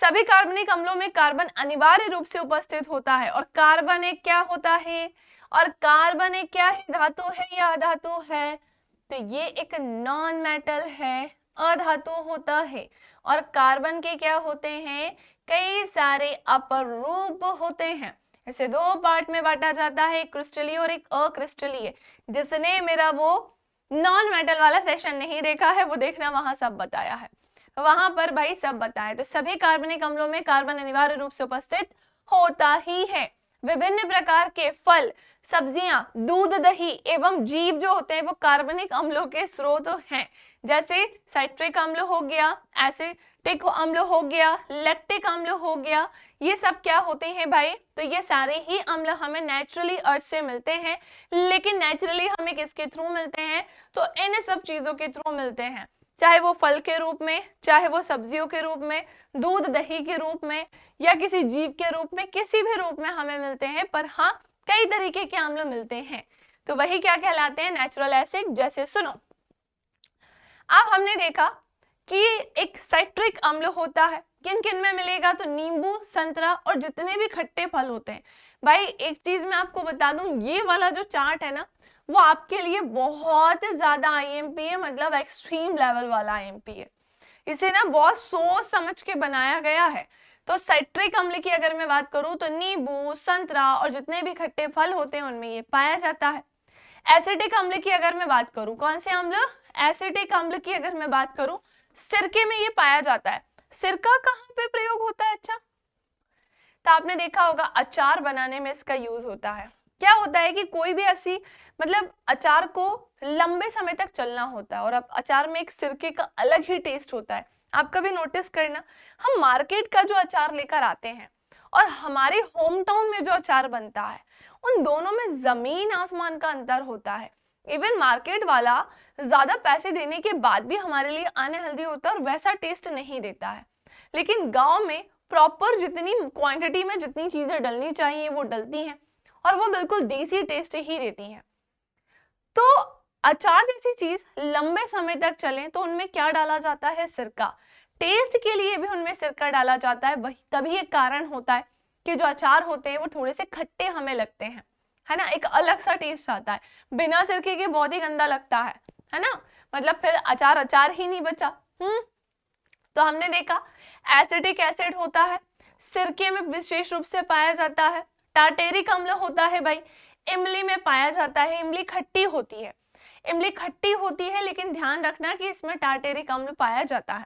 सभी कार्बनिक अम्लों में कार्बन अनिवार्य रूप से उपस्थित होता है, और कार्बन एक क्या होता है, और कार्बन एक क्या है, धातु है या अधातु है? तो ये एक नॉन मेटल है, अधातु होता है। और कार्बन के क्या होते हैं? कई सारे अपरूप होते हैं। इसे दो पार्ट में बांटा जाता है, एक क्रिस्टलीय और एक अक्रिस्टलीय। जिसने मेरा वो नॉन मेटल वाला सेशन नहीं देखा है वो देखना, वहां सब बताया है, वहां पर भाई सब बताया। तो सभी कार्बनिक अम्लों में कार्बन अनिवार्य रूप से उपस्थित होता ही है। विभिन्न प्रकार के फल, सब्जियां, दूध, दही एवं जीव जो होते हैं वो कार्बनिक अम्लों के स्रोत हैं। जैसे साइट्रिक अम्ल हो गया, एसिटिक अम्ल हो गया, लैक्टिक अम्ल हो गया, ये सब क्या होते हैं भाई? तो ये सारे ही अम्ल हमें नेचुरली अर्थ से मिलते हैं। लेकिन नेचुरली हमें किसके थ्रू मिलते हैं? तो इन सब चीजों के थ्रू मिलते हैं, चाहे वो फल के रूप में, चाहे वो सब्जियों के रूप में, दूध दही के रूप में, या किसी जीव के रूप में, किसी भी रूप में हमें मिलते हैं। पर हाँ, कई तरीके के अम्ल मिलते हैं, तो वही क्या कहलाते हैं? Natural acid. जैसे सुनो, अब हमने देखा कि एक साइट्रिक अम्ल होता है, किन किन में मिलेगा? तो नींबू, संतरा और जितने भी खट्टे फल होते हैं। भाई एक चीज मैं आपको बता दूं, ये वाला जो चार्ट है ना, वो आपके लिए बहुत ज्यादा आईएमपी है, मतलब एक्सट्रीम लेवल वाला आईएमपी है। इसे ना बहुत सोच समझ के बनाया गया है। तो साइट्रिक अम्ल की अगर मैं बात करूं तो नींबू, संतरा और जितने भी खट्टे फल होते हैं उनमें ये पाया जाता है। एसिडिक अम्ल की अगर मैं बात करूं, कौन से अम्ल? एसिडिक अम्ल की अगर मैं बात करूं, सिरके में ये पाया जाता है। सिरका कहाँ पे प्रयोग होता है? अच्छा, तो आपने देखा होगा अचार बनाने में इसका यूज होता है। क्या होता है कि कोई भी ऐसी, मतलब अचार को लंबे समय तक चलना होता है, और अब अचार में एक सिरके का अलग ही टेस्ट होता है। आप कभी नोटिस करना, हम मार्केट का जो अचार लेकर आते हैं और हमारे होम टाउन में जो अचार बनता है, उन दोनों में जमीन आसमान का अंतर होता है। इवन मार्केट वाला ज्यादा पैसे देने के बाद भी हमारे लिए अनहेल्दी होता है और वैसा टेस्ट नहीं देता है। लेकिन गांव में प्रॉपर जितनी क्वांटिटी में जितनी चीजें डलनी चाहिए वो डलती हैं और वो बिल्कुल देसी टेस्ट ही देती हैं। तो अचार जैसी चीज लंबे समय तक चले तो उनमें क्या डाला जाता है? सिरका। टेस्ट के लिए भी उनमें सिरका डाला जाता है। वही तभी एक कारण होता है कि जो अचार होते हैं वो थोड़े से खट्टे हमें लगते हैं, है ना, एक अलग सा टेस्ट आता है। बिना सिरके के बहुत ही गंदा लगता है ना, मतलब फिर अचार अचार ही नहीं बचा। तो हमने देखा एसिटिक एसिड होता है, सिरके में विशेष रूप से पाया जाता है। टार्टेरिक अम्ल होता है भाई, इमली में पाया जाता है। इमली खट्टी होती है, इमली खट्टी होती है, लेकिन ध्यान रखना कि इसमें टार्टेरिक अम्ल पाया जाता है।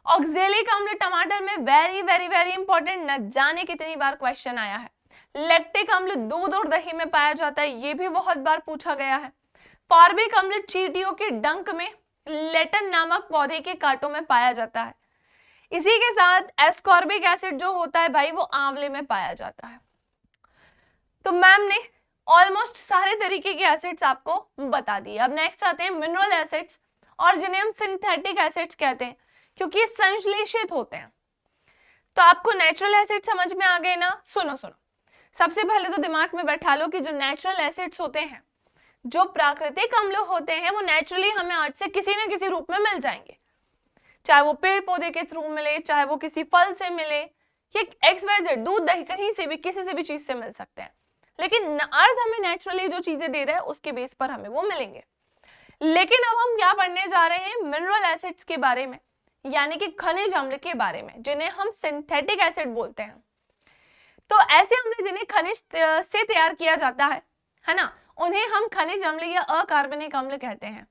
ऑक्जेलिक अम्ल टमाटर में वेरी वेरी वेरी इंपॉर्टेंट, न जाने कितनी बार क्वेश्चन आया है। लैक्टिक अम्ल दूध और दही में पाया जाता है, ये भी बहुत बार पूछा गया है। फॉर्मिक अम्ल चींटियों के डंक में, लेटन नामक पौधे के कांटों में पाया जाता है। इसी के साथ एस्कॉर्बिक एसिड जो होता है भाई वो आंवले में पाया जाता है। तो मैम ने ऑलमोस्ट सारे तरीके के एसिड्स आपको बता दिए। अब नेक्स्ट आते हैं मिनरल एसिड्स, और जिन्हें हम सिंथेटिक एसिड्स कहते हैं क्योंकि संश्लेषित होते हैं। तो आपको नेचुरल एसिड समझ में आ गए ना? सुनो सुनो, सबसे पहले तो दिमाग में बैठा लो कि जो नेचुरल एसिड्स होते हैं, जो प्राकृतिक अम्ल होते हैं, वो नेचुरली हमें अर्थ से किसी न किसी रूप में मिल जाएंगे, चाहे वो पेड़ पौधे के थ्रू मिले, चाहे वो किसी फल से मिले, या XYZ दूध दही कहीं से भी किसी से भी चीज से मिल सकते हैं। लेकिन अर्थ हमें नेचुरली जो चीजें दे रहा है उसके बेस पर हमें वो मिलेंगे। लेकिन अब हम क्या पढ़ने जा रहे हैं? मिनरल एसिड्स के बारे में, यानी कि खनिज अम्ल के बारे में, जिन्हें हम सिंथेटिक एसिड बोलते हैं। तो ऐसे अम्ल जिन्हें खनिज से तैयार किया जाता है ना, उन्हें हम खनिज अम्ल या अकार्बनिक अम्ल कहते हैं।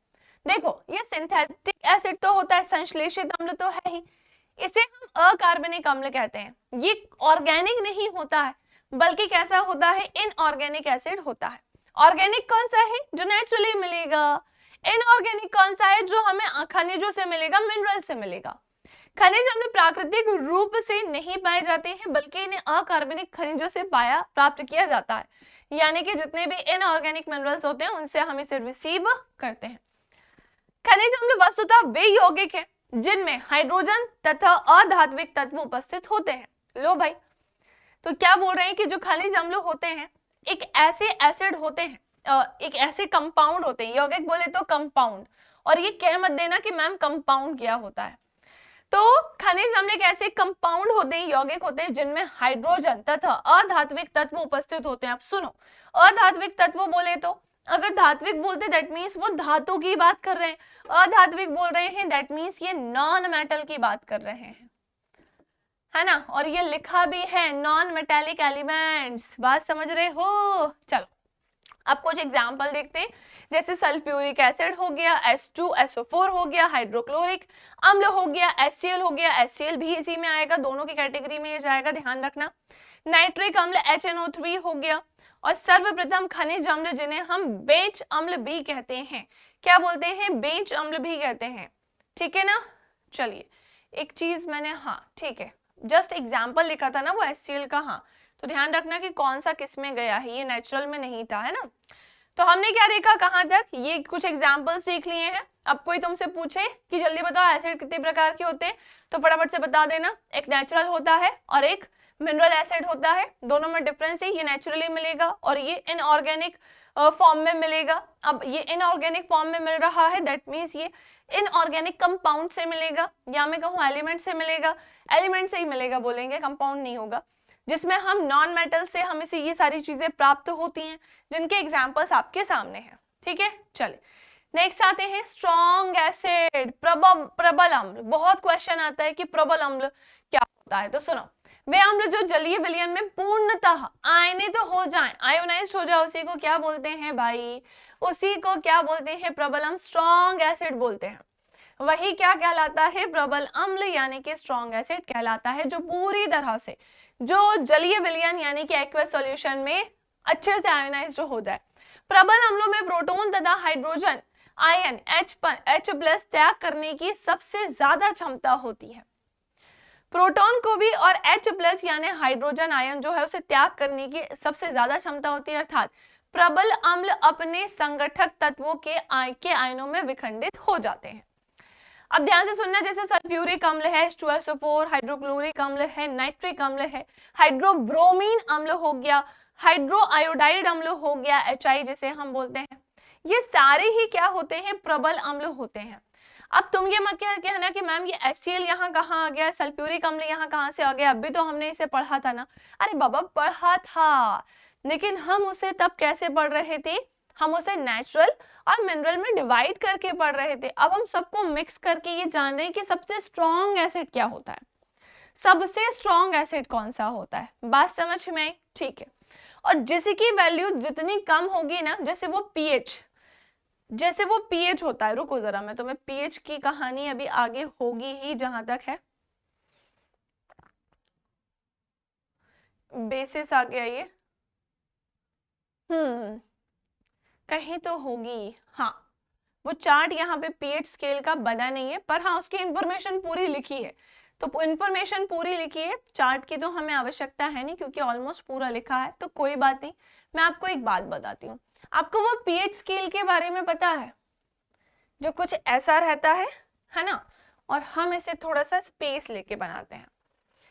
देखो, ये सिंथेटिक एसिड तो होता है, संश्लेषित अम्ल तो है ही, इसे हम अकार्बनिक अम्ल कहते हैं। ये ऑर्गेनिक नहीं होता है, बल्कि कैसा होता है? इनऑर्गेनिक एसिड होता है। ऑर्गेनिक कौन सा है? जो नेचुरली मिलेगा। इनऑर्गेनिक कौन सा है? जो हमें खनिजों से मिलेगा, मिनरल से मिलेगा। खनिज अम्ल प्राकृतिक रूप से नहीं पाए जाते हैं, बल्कि इन्हें अकार्बनिक खनिजों से प्राप्त किया जाता है, यानी कि जितने भी इनऑर्गेनिक मिनरल्स होते हैं उनसे हम इसे रिसीव करते हैं। खनिज अम्ल वस्तुतः वे यौगिक हैं जिनमें हाइड्रोजन तथा अधात्विक तत्व उपस्थित होते हैं। लो भाई, तो क्या बोल रहे हैं कि जो खनिज अम्ल होते हैं एक ऐसे एसिड होते हैं, एक ऐसे कंपाउंड होते हैं, यौगिक बोले तो कंपाउंड, और ये कह मत देना कि मैम कंपाउंड क्या होता है। तो खनिज अम्ल एक ऐसे कंपाउंड होते हैं, यौगिक होते हैं जिनमें हाइड्रोजन तथा अधात्विक तत्व उपस्थित होते हैं। आप सुनो, अधात्विक तत्व बोले तो, अगर धात्विक बोलते दैट मींस वो धातु की बात कर रहे हैं, अधात्विक बोल रहे हैं दैट मींस ये नॉन मेटल की बात कर रहे हैं, है ना। और ये लिखा भी है नॉन मेटेलिक एलिमेंट्स, बात समझ रहे हो? चलो अब कुछ एग्जाम्पल देखते हैं, जैसे सल्फ्यूरिक एसिड हो गया, H2SO4 हो गया, हाइड्रोक्लोरिक अम्ल हो गया, HCl हो गया, HCl भी इसी में आएगा, दोनों की कैटेगरी में ये जाएगा, ध्यान रखना। नाइट्रिक अम्ल HNO3 हो गया, और सर्वप्रथम खनिज अम्ल जिन्हें हम बेंच अम्ल भी कहते हैं। क्या बोलते हैं? बेंच अम्ल भी कहते हैं, ठीक है ना। चलिए एक चीज मैंने, हाँ ठीक है, जस्ट एग्जाम्पल लिखा था ना वो HCl का, हाँ, तो ध्यान रखना कि कौन सा किस में गया है, ये नेचुरल में नहीं था, है ना। तो हमने क्या देखा, कहां तक? ये कुछ एग्जाम्पल सीख लिए हैं। अब कोई तुमसे पूछे कि जल्दी बताओ एसिड कितने प्रकार के होते हैं, तो फटाफट से बता देना, एक नेचुरल होता है और एक मिनरल एसिड होता है। दोनों में डिफरेंस है, ये नेचुरली मिलेगा और ये इनऑर्गेनिक फॉर्म में मिलेगा। अब ये इनऑर्गेनिक फॉर्म में मिल रहा है, दैट मीन्स ये इनऑर्गेनिक कंपाउंड से मिलेगा, या मैं कहूँ एलिमेंट से मिलेगा, एलिमेंट से ही मिलेगा बोलेंगे, कंपाउंड नहीं होगा, जिसमें हम नॉन मेटल से हमें से ये सारी चीजें प्राप्त होती हैं, जिनके एग्जांपल्स आपके सामने हैं, ठीक है। चलिए नेक्स्ट आते हैं स्ट्रॉन्ग एसिड, प्रबल अम्ल। बहुत क्वेश्चन आता है कि प्रबल अम्ल क्या होता है, तो सुनो, वे अम्ल जो जलीय विलयन में पूर्णतः आयनित हो जाएं, आयोनाइज्ड हो जाए, उसी को क्या बोलते हैं भाई? उसी को क्या बोलते हैं? प्रबल अम्ल, स्ट्रॉन्ग एसिड बोलते हैं। वही क्या कहलाता है? प्रबल अम्ल, यानी कि स्ट्रॉन्ग एसिड कहलाता है, जो पूरी तरह से जो जलीय विलयन यानी कि एक्वस सॉल्यूशन में अच्छे से आयोनाइज्ड हो जाए। प्रबल अम्लों में प्रोटॉन तथा हाइड्रोजन आयन H+ त्याग करने की सबसे ज्यादा क्षमता होती है। प्रोटॉन को भी और H+ यानी हाइड्रोजन आयन जो है उसे त्याग करने की सबसे ज्यादा क्षमता होती है, अर्थात प्रबल अम्ल अपने संगठक तत्वों के आयनों में विखंडित हो जाते हैं। अब ध्यान से सुनना, जैसे सल्फ्यूरिक अम्ल है H2SO4, हाइड्रोक्लोरिक अम्ल है, नाइट्रिक अम्ल है, हाइड्रोब्रोमीन अम्ल हो गया, हाइड्रोआयोडाइड अम्ल हो गया, HI जिसे हम बोलते हैं, ये सारे ही क्या होते हैं, प्रबल अम्ल होते हैं। अब तुम ये मत कहना कि मैम ये HCl यहाँ कहाँ आ गया, सल्फ्यूरिक अम्ल यहाँ कहाँ से आ गया, अभी तो हमने इसे पढ़ा था ना। अरे बाबा पढ़ा था, लेकिन हम उसे तब कैसे पढ़ रहे थे, हम उसे नेचुरल और मिनरल में डिवाइड करके पढ़ रहे थे। अब हम सबको मिक्स करके ये जान रहे हैं कि सबसे स्ट्रॉन्ग एसिड क्या होता है, सबसे स्ट्रॉन्ग एसिड कौन सा होता है। बात समझ में आई? ठीक है। और जिसकी वैल्यू जितनी कम होगी ना, जैसे वो पीएच होता है, रुको जरा मैं तुम्हें पीएच की कहानी अभी आगे होगी ही, जहां तक है बेसिस आ गया ये, कहीं तो होगी, हाँ वो चार्ट यहाँ पे पीएच स्केल का बना नहीं है, पर हाँ उसकी इंफॉर्मेशन पूरी लिखी है। तो इंफॉर्मेशन पूरी लिखी है, चार्ट की तो हमें आवश्यकता है नहीं क्योंकि ऑलमोस्ट पूरा लिखा है, तो कोई बात नहीं। मैं आपको एक बात बताती हूँ, आपको वो पीएच स्केल के बारे में पता है, जो कुछ ऐसा रहता है ना, और हम इसे थोड़ा सा स्पेस लेके बनाते हैं,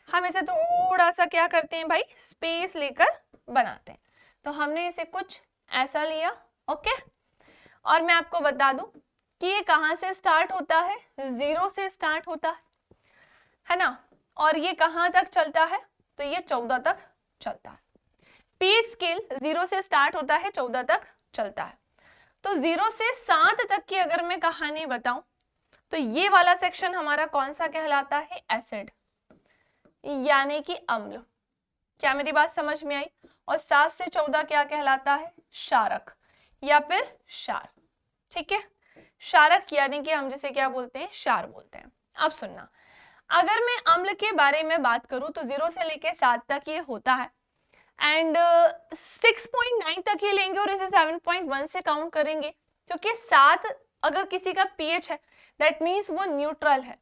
हम इसे थोड़ा सा क्या करते हैं भाई, स्पेस लेकर बनाते हैं। तो हमने इसे कुछ ऐसा लिया, ओके। और मैं आपको बता दूं कि ये कहां से स्टार्ट होता है, 0 से स्टार्ट होता है ना, और ये कहां तक चलता है, तो ये 14 तक चलता है। पीएच स्केल 0 से स्टार्ट होता है, 14 तक चलता है। तो 0 से 7 तक की अगर मैं कहानी बताऊं, तो ये वाला सेक्शन हमारा कौन सा कहलाता है, एसिड, यानी कि अम्ल। क्या मेरी बात समझ में आई? और 7 से 14 क्या कहलाता है, क्षारक या फिर क्षार, ठीक है। क्षारक यानी कि हम जिसे क्या बोलते हैं, क्षार बोलते हैं। अब सुनना, अगर मैं अम्ल के बारे में बात करूं तो 0 से लेके 7 तक ये होता है, एंड 6.9 तक ये लेंगे और इसे 7.1 से काउंट करेंगे, क्योंकि 7 अगर किसी का पीएच है दैट मीन्स वो न्यूट्रल है,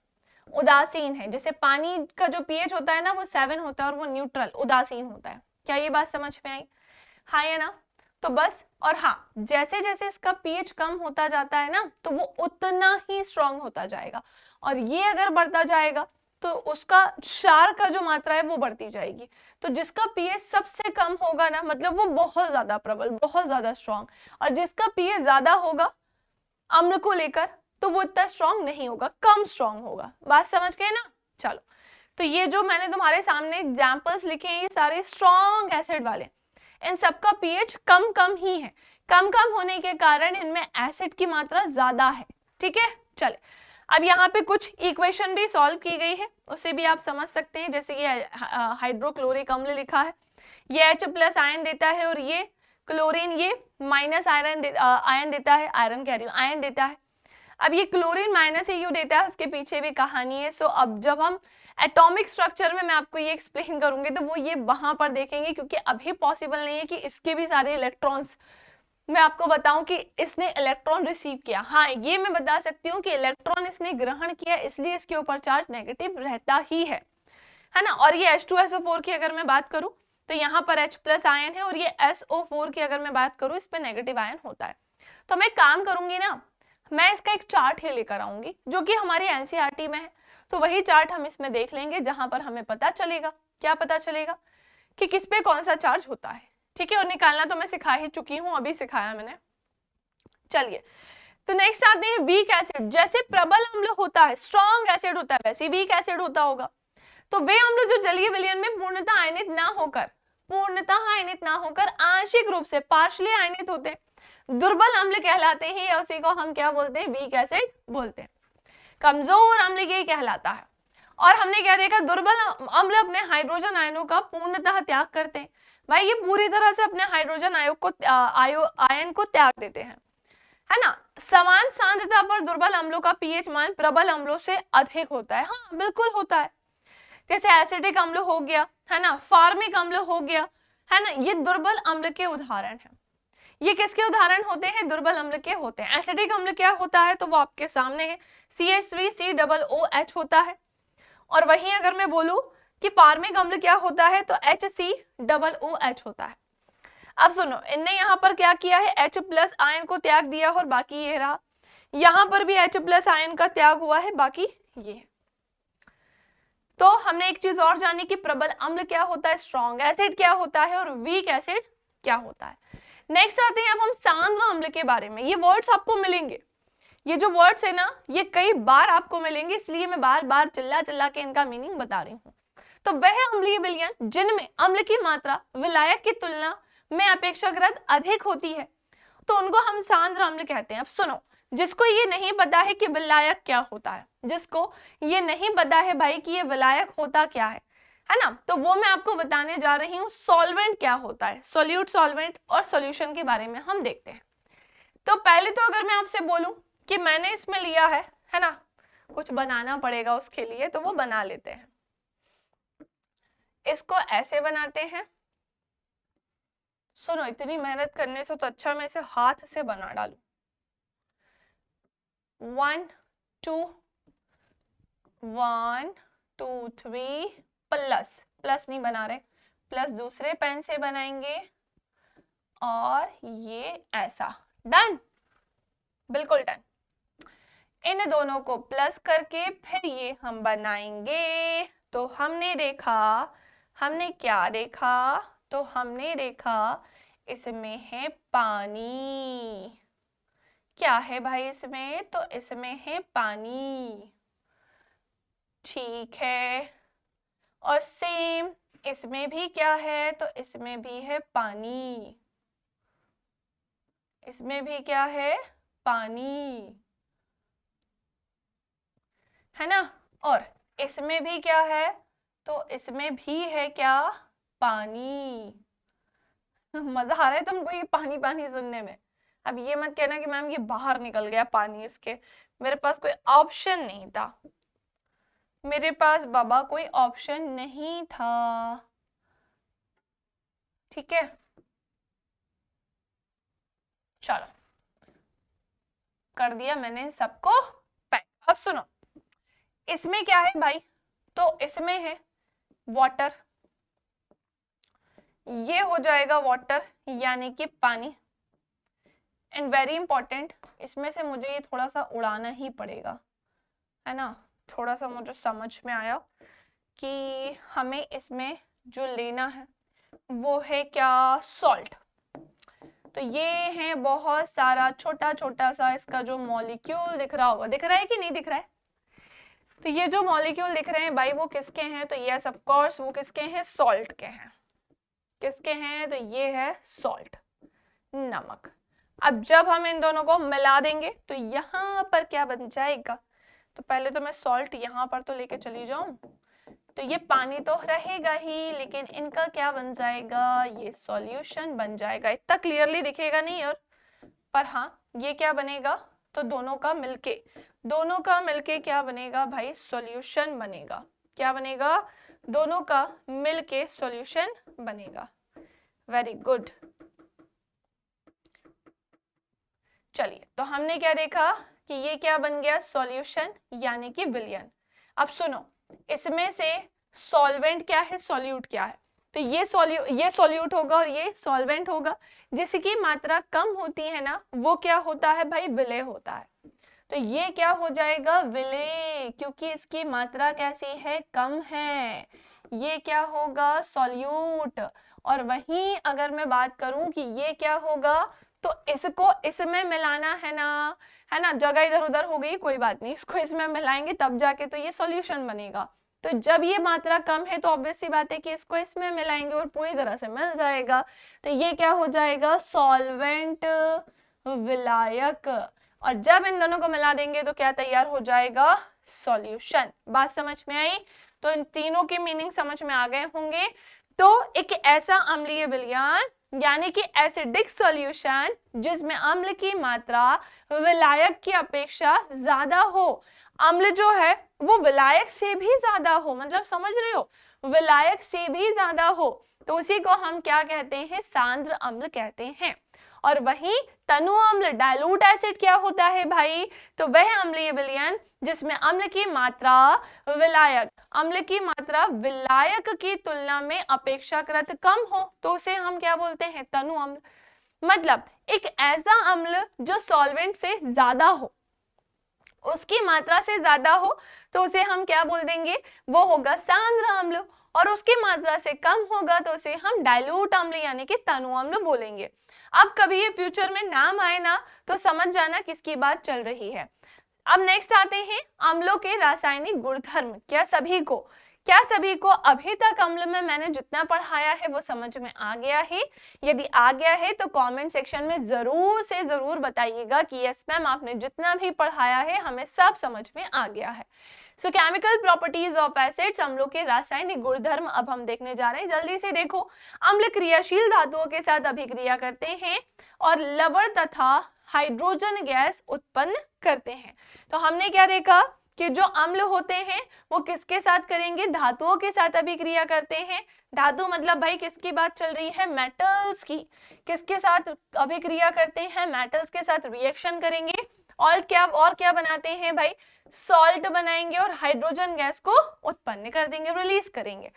उदासीन है। जैसे पानी का जो पीएच होता है ना वो 7 होता है और वो न्यूट्रल उदासीन होता है। क्या ये बात समझ में आई? हाँ या ना? तो बस, और हाँ जैसे जैसे इसका पीएच कम होता जाता है ना, तो वो उतना ही स्ट्रांग होता जाएगा, और ये अगर बढ़ता जाएगा तो उसका क्षार का जो मात्रा है वो बढ़ती जाएगी। तो जिसका पीएच सबसे कम होगा ना, मतलब वो बहुत ज्यादा प्रबल, बहुत ज्यादा स्ट्रांग, और जिसका पीएच ज्यादा होगा अम्ल को लेकर, तो वो इतना स्ट्रांग नहीं होगा, कम स्ट्रांग होगा। बात समझ गए ना? चलो, तो ये जो मैंने तुम्हारे सामने एग्जांपल्स लिखे हैं, ये सारे स्ट्रांग एसिड वाले, इन सबका पीएच कम कम ही है। कम कम होने के कारण इनमें एसिड की मात्रा ज्यादा है, ठीक है। चले, अब यहाँ पे कुछ इक्वेशन भी सॉल्व की गई है, उसे भी आप समझ सकते हैं। जैसे ये हाइड्रोक्लोरिक अम्ल लिखा है, ये H+ आयन देता है, और ये क्लोरीन ये माइनस आयन देता है, आयरन कह रही हूँ, आयन देता है। अब ये क्लोरीन -AU देता है, उसके पीछे भी कहानी है। सो अब जब हम एटॉमिक स्ट्रक्चर में मैं आपको ये एक्सप्लेन करूंगी, तो वो ये वहां पर देखेंगे, क्योंकि अभी पॉसिबल नहीं है कि इसके भी सारे इलेक्ट्रॉन्स मैं आपको बताऊं कि इसने इलेक्ट्रॉन रिसीव किया। हाँ ये मैं बता सकती हूँ कि इलेक्ट्रॉन इसने ग्रहण किया, इसलिए इसके ऊपर चार्ज नेगेटिव रहता ही है ना। और ये H2SO4 की अगर मैं बात करूं, तो यहाँ पर H+ आयन है, और ये SO4 की अगर मैं बात करूं, इस पे नेगेटिव आयन होता है। तो मैं काम करूंगी ना, मैं इसका एक चार्ट ही लेकर आऊंगी जो कि हमारी एनसीईआरटी में है। तो वही चार्ट हम इसमें देख लेंगे, जहां पर हमें पता चलेगा, क्या पता चलेगा कि किस पे कौन सा चार्ज होता है, ठीक है। और निकालना तो मैं सिखा ही चुकी हूँ, अभी सिखाया मैंने। चलिए, तो नेक्स्ट आते हैं वीक एसिड। जैसे प्रबल अम्ल होता है, स्ट्रॉन्ग एसिड होता है, वैसे वीक एसिड होता होगा। तो वे अम्ल जो जलीय विलयन में पूर्णतः आयनित ना होकर आंशिक रूप से पार्शियली आयनित होते हैं, दुर्बल अम्ल कहलाते हैं, या उसी को हम क्या बोलते हैं, वीक एसिड बोलते हैं। कमजोर अम्ल ये कहलाता है। और हमने क्या देखा, दुर्बल अम्ल अपने हाइड्रोजन आयनों का पूर्णतः त्याग करते हैं। भाई ये पूरी तरह से अपने हाइड्रोजन आयन को त्याग देते हैं, है ना। समान सांद्रता पर दुर्बल अम्लों का पीएच मान प्रबल अम्लों से अधिक होता है। हाँ बिल्कुल होता है। जैसे एसिडिक अम्ल हो गया, है ना, फार्मिक अम्ल हो गया, है ना, ये दुर्बल अम्ल के उदाहरण हैं। ये किसके उदाहरण होते हैं, दुर्बल अम्ल के होते हैं। एसिडिक अम्ल क्या होता है, तो वो आपके सामने है, CH3COOH होता है। और वहीं अगर मैं बोलूं कि फार्मिक अम्ल क्या होता है, तो HCOOH होता है। अब सुनो, इनने यहाँ पर क्या किया है, H प्लस आयन को त्याग दिया और बाकी ये रहा। यहाँ पर भी H प्लस आयन का त्याग हुआ है, बाकी ये है। तो हमने एक चीज और जानी कि प्रबल अम्ल क्या होता है, स्ट्रॉन्ग एसिड क्या होता है और वीक एसिड क्या होता है। नेक्स्ट आते हैं अब हम सांद्र अम्ल के बारे में। ये वर्ड्स आपको मिलेंगे, ये जो वर्ड्स है ना ये कई बार आपको मिलेंगे, इसलिए मैं बार बार चिल्ला चिल्ला के इनका मीनिंग बता रही हूँ। तो वह अम्लीय विलयन जिनमें अम्ल की मात्रा विलायक की तुलना में अपेक्षाकृत अधिक होती है, तो उनको हम सांद्र अम्ल कहते हैं। अब सुनो, जिसको ये नहीं पता है कि विलायक क्या होता है, जिसको ये नहीं पता है भाई कि ये विलायक होता क्या है ना, तो वो मैं आपको बताने जा रही हूँ सॉल्वेंट क्या होता है, सोल्यूट, सॉल्वेंट और सॉल्यूशन के बारे में हम देखते हैं। तो पहले तो अगर मैं आपसे बोलूं कि मैंने इसमें लिया है ना, कुछ बनाना पड़ेगा उसके लिए, तो वो बना लेते हैं। इसको ऐसे बनाते हैं। सुनो, इतनी मेहनत करने से तो अच्छा मैं इसे हाथ से बना डालूं। 1 2 1 2 3 प्लस, प्लस नहीं बना रहे, प्लस दूसरे पेन से बनाएंगे और ये ऐसा, डन, बिल्कुल डन। इन दोनों को प्लस करके फिर ये हम बनाएंगे। तो हमने देखा, हमने क्या देखा, तो हमने देखा इसमें है पानी। क्या है भाई इसमें, तो इसमें है पानी, ठीक है। और सेम इसमें भी क्या है, तो इसमें भी है पानी, इसमें भी क्या है, पानी, है ना। और इसमें भी क्या है, तो इसमें भी है क्या, पानी। मजा आ रहा है तुमको ये पानी पानी सुनने में। अब ये मत कहना कि मैम ये बाहर निकल गया पानी इसके, मेरे पास कोई ऑप्शन नहीं था, मेरे पास बाबा कोई ऑप्शन नहीं था, ठीक है। चलो, कर दिया मैंने सबको पैक। अब सुनो, इसमें क्या है भाई, तो इसमें है वाटर, ये हो जाएगा वाटर यानी कि पानी। एंड वेरी इंपॉर्टेंट, इसमें से मुझे ये थोड़ा सा उड़ाना ही पड़ेगा, है ना। थोड़ा सा मुझे समझ में आया कि हमें इसमें जो लेना है वो है क्या, सॉल्ट। तो ये है बहुत सारा छोटा छोटा सा इसका जो मॉलिक्यूल दिख रहा होगा, दिख रहा है कि नहीं दिख रहा है। तो ये जो मॉलिक्यूल दिख रहे हैं भाई वो किसके हैं, तो यस ऑफ कोर्स वो किसके हैं, सॉल्ट के हैं। किसके हैं, तो ये है सॉल्ट, नमक। अब जब हम इन दोनों को मिला देंगे तो यहाँ पर क्या बन जाएगा, तो पहले तो मैं सॉल्ट यहाँ पर तो लेके चली जाऊं, तो ये पानी तो रहेगा ही, लेकिन इनका क्या बन जाएगा, ये सॉल्यूशन बन जाएगा। इतना क्लियरली दिखेगा नहीं और, पर हाँ ये क्या बनेगा, तो दोनों का मिलके क्या बनेगा भाई, सॉल्यूशन बनेगा। क्या बनेगा, दोनों का मिलके सॉल्यूशन बनेगा। Very good. चलिए, तो हमने क्या देखा कि ये क्या बन गया, सॉल्यूशन यानी कि विलयन। अब सुनो, इसमें से सॉल्वेंट क्या है, सॉल्यूट क्या है, तो ये सॉल्यूट होगा और ये सॉल्वेंट होगा। जिसकी मात्रा कम होती है ना वो क्या होता है भाई, विलय होता है। तो ये क्या हो जाएगा, विलय, क्योंकि इसकी मात्रा कैसी है, कम है। ये क्या होगा, सॉल्यूट। और वहीं अगर मैं बात करूं कि ये क्या होगा, तो इसको इसमें मिलाना है ना, जगह इधर उधर हो गई कोई बात नहीं, इसको इसमें मिलाएंगे तब जाके तो ये सॉल्यूशन बनेगा। तो जब ये मात्रा कम है तो ऑब्वियस सी बात है कि इसको इसमें मिलाएंगे और पूरी तरह से मिल जाएगा, तो ये क्या हो जाएगा, सॉल्वेंट, विलायक। और जब इन दोनों को मिला देंगे तो क्या तैयार हो जाएगा, सॉल्यूशन। बात समझ में आई, तो इन तीनों के मीनिंग समझ में आ गए होंगे। तो एक ऐसा अम्लीय विलयन यानी कि एसिडिक सॉल्यूशन जिसमें अम्ल की मात्रा विलायक की अपेक्षा ज्यादा हो, अम्ल जो है वो विलायक से भी ज्यादा हो, मतलब समझ रहे हो, विलायक से भी ज्यादा हो, तो उसी को हम क्या कहते हैं, सांद्र अम्ल कहते हैं। और वहीं तनु अम्ल, डाइल्यूट एसिड क्या होता है भाई, तो वह अम्लीय विलयन जिसमें अम्ल की मात्रा विलायक अम्ल की मात्रा विलायक की तुलना में अपेक्षाकृत कम हो तो उसे हम क्या बोलते हैं, तनु अम्ल। मतलब एक ऐसा अम्ल जो सॉल्वेंट से ज्यादा हो, उसकी मात्रा से ज्यादा हो तो उसे हम क्या बोल देंगे, वो होगा सांद्र अम्ल। और उसकी मात्रा से कम होगा तो उसे हम डाइल्यूट अम्ल यानी कि तनु अम्ल बोलेंगे। अब कभी ये फ्यूचर में नाम आए ना तो समझ जाना किसकी बात चल रही है। अब नेक्स्ट आते हैं अम्लों के रासायनिक गुणधर्म। क्या सभी को अभी तक अम्ल में मैंने जितना पढ़ाया है वो समझ में आ गया है? यदि आ गया है तो कमेंट सेक्शन में जरूर से जरूर बताइएगा कि यस मैम आपने जितना भी पढ़ाया है हमें सब समझ में आ गया है। So chemical properties of acids, अम्लों के रासायनिक गुणधर्म अब हम देखने जा रहे हैं। जल्दी से देखो, अम्ल क्रियाशील धातुओं के साथ अभिक्रिया करते हैं और लवण तथा हाइड्रोजन गैस उत्पन्न करते हैं। तो हमने क्या देखा कि जो अम्ल होते हैं वो किसके साथ करेंगे, धातुओं के साथ अभिक्रिया करते हैं। धातु मतलब भाई किसकी बात चल रही है, मेटल्स की। किसके साथ अभिक्रिया करते हैं, मेटल्स के साथ रिएक्शन करेंगे और क्या बनाते हैं भाई, सॉल्ट बनाएंगे और हाइड्रोजन गैस को उत्पन्न कर देंगे, रिलीज करेंगे।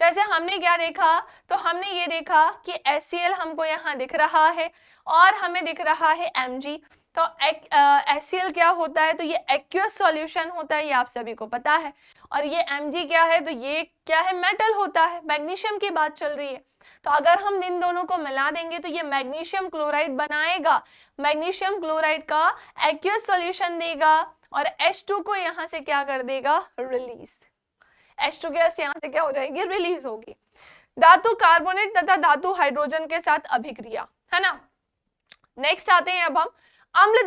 तो ऐसे हमने क्या देखा, तो हमने ये देखा कि HCl हमको यहाँ दिख रहा है और हमें दिख रहा है Mg। तो HCl क्या होता है, तो ये एक्वस सॉल्यूशन होता है, ये आप सभी को पता है। और ये Mg क्या है, तो ये क्या है, मेटल होता है, मैग्नीशियम की बात चल रही है। तो अगर हम इन दोनों को मिला देंगे तो ये मैग्नीशियम क्लोराइड बनाएगा। मैग्नीशियम क्लोराइड का एक्वस सॉल्यूशन देगा और H2 को यहाँ से क्या कर देगा, रिलीज। H2 गैस यहाँ से क्या हो जाएगी, रिलीज होगी। धातु कार्बोनेट तथा धातु हाइड्रोजन के साथ अभिक्रिया, है ना। नेक्स्ट आते हैं अब हम अम्ल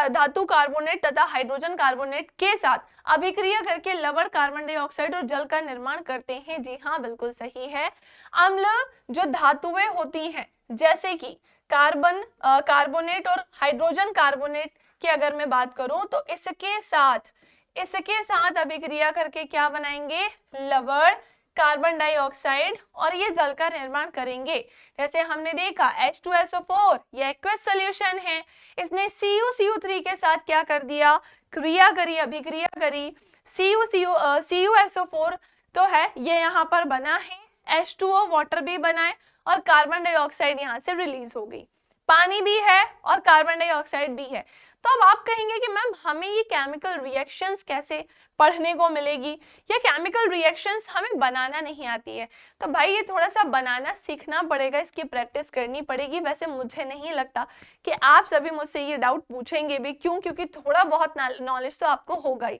धातु कार्बोनेट तथा हाइड्रोजन कार्बोनेट के साथ अभिक्रिया करके लवण कार्बन डाइऑक्साइड और जल का निर्माण करते हैं। जी हाँ, बिल्कुल सही है। अम्ल जो धातुएं होती हैं जैसे कि कार्बोनेट और हाइड्रोजन कार्बोनेट की अगर मैं बात करूं तो इसके साथ अभिक्रिया करके क्या बनाएंगे, लवण कार्बन डाइऑक्साइड और ये जल का निर्माण करेंगे। जैसे हमने देखा H2SO4 ये एक्वस सॉल्यूशन है, इसने CuCO3 के साथ क्या कर दिया, अभिक्रिया करी। CuSO4 तो है ये यहाँ पर बना है, H2O वाटर भी बना है और कार्बन डाइऑक्साइड यहाँ से रिलीज हो गई। पानी भी है और कार्बन डाइऑक्साइड भी है। तो अब आप कहेंगे कि मैम हमें ये केमिकल रिएक्शंस कैसे पढ़ने को मिलेगी, या केमिकल रिएक्शंस हमें बनाना नहीं आती है। तो भाई ये थोड़ा सा बनाना सीखना पड़ेगा, इसकी प्रैक्टिस करनी पड़ेगी। वैसे मुझे नहीं लगता कि आप सभी मुझसे ये डाउट पूछेंगे भी, क्यों, क्योंकि थोड़ा बहुत नॉलेज तो आपको होगा ही।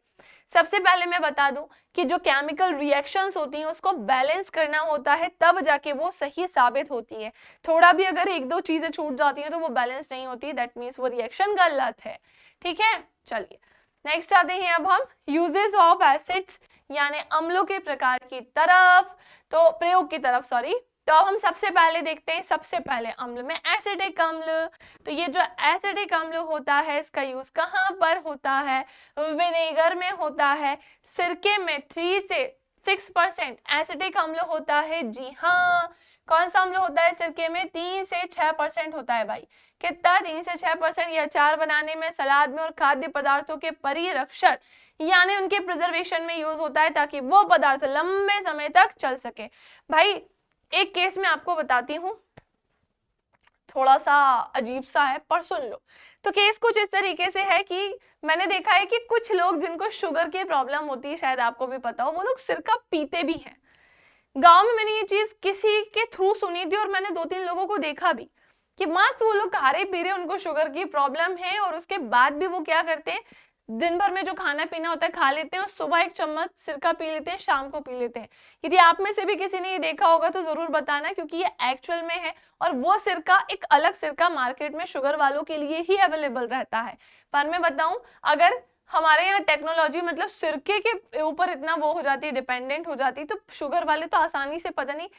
सबसे पहले मैं बता दूं कि जो केमिकल रिएक्शंस होती हैं उसको बैलेंस करना होता है, तब जाके वो सही साबित होती है। थोड़ा भी अगर एक दो चीजें छूट जाती हैं तो वो बैलेंस नहीं होती, दैट मीन्स वो रिएक्शन गलत है। ठीक है, चलिए नेक्स्ट आते हैं अब हम यूजेस ऑफ एसिड्स यानी अम्लों के प्रकार की तरफ, तो प्रयोग की तरफ सॉरी। तो अब हम सबसे पहले देखते हैं, सबसे पहले अम्ल में एसिडिक अम्ल। तो ये जो एसिडिक अम्ल होता है इसका यूज कहाँ पर होता है, विनेगर में होता है, सिरके में 3 से 6% एसिडिक अम्ल होता है। जी हाँ, कौन सा अम्ल होता है सिरके में, 3 से 6% होता है भाई। कितना, 3 से 6%। ये अचार बनाने में, सलाद में और खाद्य पदार्थों के परिरक्षण यानी उनके प्रिजर्वेशन में यूज होता है ताकि वो पदार्थ लंबे समय तक चल सके। भाई एक केस में आपको बताती हूँ, थोड़ा सा अजीब सा है पर सुन लो। तो केस कुछ इस तरीके से है कि मैंने देखा है कि कुछ लोग जिनको शुगर की प्रॉब्लम होती है, शायद आपको भी पता हो, वो लोग सिरका पीते भी हैं। गांव में मैंने ये चीज किसी के थ्रू सुनी थी और मैंने 2-3 लोगों को देखा भी कि मस्त वो लोग खा रहे पी रहे, उनको शुगर की प्रॉब्लम है और उसके बाद भी वो क्या करते हैं, दिन भर में जो खाना पीना होता है खा लेते हैं और सुबह 1 चम्मच सिरका पी लेते हैं, शाम को पी लेते हैं। यदि आप में से भी किसी ने ये देखा होगा तो जरूर बताना, क्योंकि ये एक्चुअल में है। और वो सिरका, एक अलग सिरका मार्केट में शुगर वालों के लिए ही अवेलेबल रहता है। पर मैं बताऊं, अगर हमारे यहाँ टेक्नोलॉजी मतलब सिरके के ऊपर इतना वो हो जाती है, डिपेंडेंट हो जाती है, तो शुगर वाले तो आसानी से पता नहीं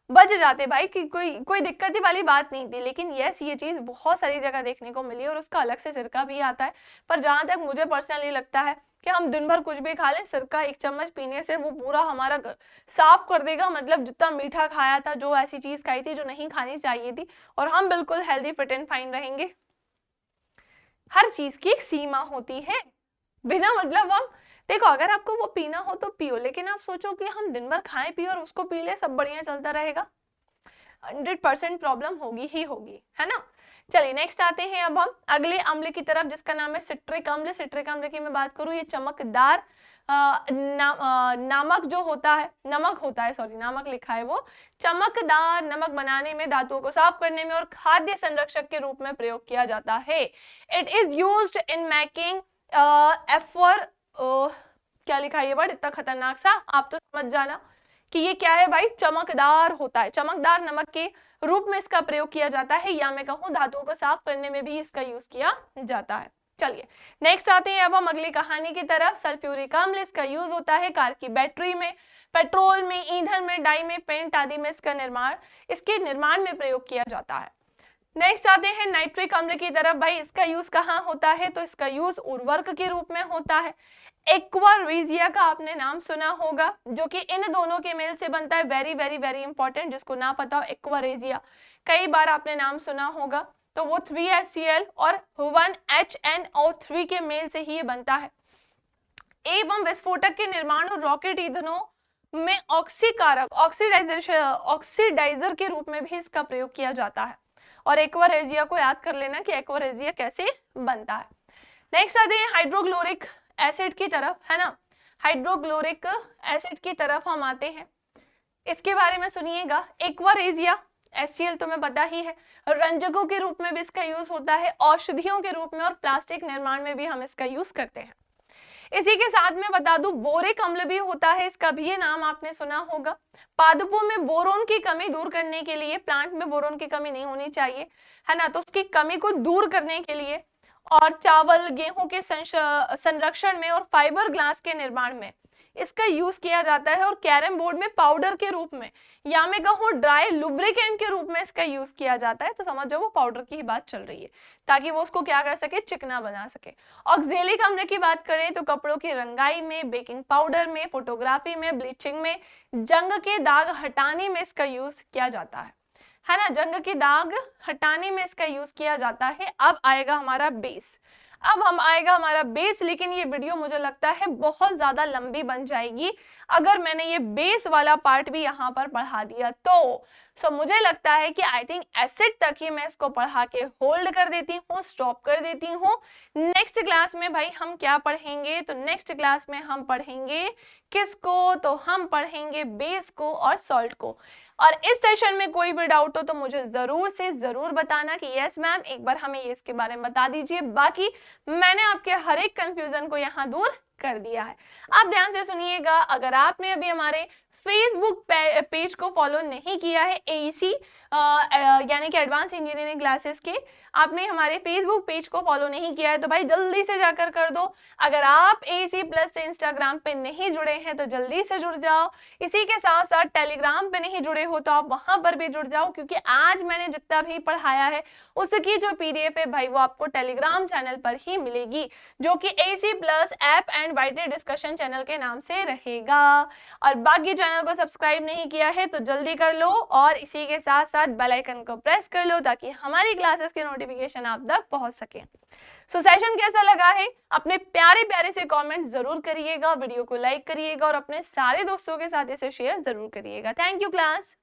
बच जाते भाई, कि कोई दिक्कत ही वाली बात नहीं थी। लेकिन यस, ये चीज बहुत सारी जगह देखने को मिली और उसका अलग से सिरका भी आता है। पर जहां तक मुझे पर्सनली लगता है कि हम दिन भर कुछ भी खा लें, सिरका 1 चम्मच पीने से वो पूरा हमारा साफ कर देगा। मतलब जितना मीठा खाया था, जो ऐसी चीज खाई थी जो नहीं खानी चाहिए थी, और हम बिल्कुल हेल्दी फिट एंड फाइन रहेंगे। हर चीज की एक सीमा होती है, बिना मतलब हम देखो अगर आपको वो पीना हो तो पियो, लेकिन आप सोचो कि हम दिन भर खाएं पिए और उसको पी ले, सब बढ़िया चलता रहेगा, 100% प्रॉब्लम होगी ही होगी, है ना। चलिए नेक्स्ट आते हैं अब हम अगले अम्ल की तरफ, जिसका नाम है सिट्रिक अम्ल। सिट्रिक अम्ल की मैं बात करूं, ये चमकदार नमक जो होता है, नमक होता है, सॉरी नामक लिखा है, वो चमकदार नमक बनाने में, धातुओं को साफ करने में और खाद्य संरक्षक के रूप में प्रयोग किया जाता है। It is used in making एफर, क्या लिखा है ये वर्ड इतना खतरनाक सा, आप तो समझ जाना कि ये क्या है भाई, चमकदार होता है, चमकदार नमक के रूप में इसका प्रयोग किया जाता है, या मैं कहूं धातुओं को साफ करने में भी इसका यूज किया जाता है। चलिए नेक्स्ट आते हैं अब हम अगली कहानी की तरफ। सल्फ्यूरिक अम्ल, इसका यूज होता है कार की बैटरी में, पेट्रोल में, ईंधन में, डाई में, पेंट आदि में इसका निर्माण, इसके निर्माण में प्रयोग किया जाता है। नेक्स्ट आते हैं नाइट्रिक अम्ल की तरफ। भाई इसका यूज कहाँ होता है, तो इसका यूज उर्वरक के रूप में होता है। एक्वा रेजिया का आपने नाम सुना होगा, जो कि इन दोनों के मेल से बनता है, वेरी वेरी वेरी इंपॉर्टेंट, जिसको ना पता हो एक्वा रेजिया कई बार आपने नाम सुना होगा, तो वो 3HCl और 1HNO3 के मेल से ही ये बनता है। एवं विस्फोटक के निर्माण और रॉकेट ईंधनों में ऑक्सीकारक, ऑक्सीडाइजर के रूप में भी इसका प्रयोग किया जाता है। और एक्वा रेजिया को याद कर लेना कि एक्वा रेजिया कैसे बनता है। नेक्स्ट आते हैं हाइड्रोक्लोरिक एसिड की तरफ, है ना। हाइड्रोक्लोरिक एसिड की तरफ हम आते हैं, इसके बारे में सुनिएगा। एक्वा रेजिया HCl तो मैं पता ही है, रंजकों के रूप में भी इसका यूज होता है, औषधियों के रूप में और प्लास्टिक निर्माण में भी हम इसका यूज करते हैं। इसी के साथ में बता दूं बोरिक अम्ल भी होता है, इसका भी ये नाम आपने सुना होगा। पादपों में बोरोन की कमी दूर करने के लिए, प्लांट में बोरोन की कमी नहीं होनी चाहिए, है ना, तो उसकी कमी को दूर करने के लिए, और चावल गेहूं के संरक्षण में और फाइबर ग्लास के निर्माण में इसका यूज किया जाता है। और कैरम बोर्ड में पाउडर के रूप में, या मैं कहूँ ड्राई लुब्रिकेंट के रूप में इसका यूज किया जाता है। तो समझ जाओ वो पाउडर की ही बात चल रही है, ताकि वो उसको क्या कर सके, चिकना बना सके। ऑक्जेलिक अम्ल की बात करें तो कपड़ों की रंगाई में, बेकिंग पाउडर में, फोटोग्राफी में, ब्लीचिंग में, जंग के दाग हटाने में इसका यूज किया जाता है ना, जंग के दाग हटाने में इसका यूज किया जाता है। अब आएगा हमारा बेस, लेकिन ये वीडियो मुझे लगता है बहुत ज्यादा लंबी बन जाएगी अगर मैंने ये बेस वाला पार्ट भी यहाँ पर पढ़ा दिया तो। सो मुझे लगता है कि आई थिंक एसिड तक ही मैं इसको पढ़ा के होल्ड कर देती हूँ, स्टॉप कर देती हूँ। नेक्स्ट क्लास में भाई हम क्या पढ़ेंगे, तो नेक्स्ट क्लास में हम पढ़ेंगे किसको, तो हम पढ़ेंगे बेस को और सॉल्ट को। और इस सेशन में कोई भी डाउट हो तो मुझे जरूर से जरूर बताना कि यस मैम एक बार हमें ये इसके बारे में बता दीजिए। बाकी मैंने आपके हर एक कंफ्यूजन को यहाँ दूर कर दिया है। आप ध्यान से सुनिएगा, अगर आपने अभी हमारे फेसबुक पेज को फॉलो नहीं किया है, AEC यानी कि एडवांस इंजीनियरिंग क्लासेस के, आपने हमारे फेसबुक पेज को फॉलो नहीं किया है तो भाई जल्दी से जाकर कर दो। अगर आप AEC प्लस से इंस्टाग्राम पे नहीं जुड़े हैं तो जल्दी से जुड़ जाओ। इसी के साथ साथ टेलीग्राम पे नहीं जुड़े हो तो आप वहां पर भी जुड़ जाओ, क्योंकि आज मैंने जितना भी पढ़ाया है उसकी जो PDF है भाई वो आपको टेलीग्राम चैनल पर ही मिलेगी, जो कि AEC plus app and widely discussion channel के नाम से रहेगा। और बाकी चैनल को सब्सक्राइब नहीं किया है तो जल्दी कर लो, और इसी के साथ साथ बेल आइकन को प्रेस कर लो ताकि हमारी क्लासेस के नोटिफिकेशन आप तक पहुंच सके। सो सेशन कैसा लगा है, अपने प्यारे प्यारे से कमेंट जरूर करिएगा, वीडियो को लाइक करिएगा और अपने सारे दोस्तों के साथ इसे शेयर जरूर करिएगा। Thank you class.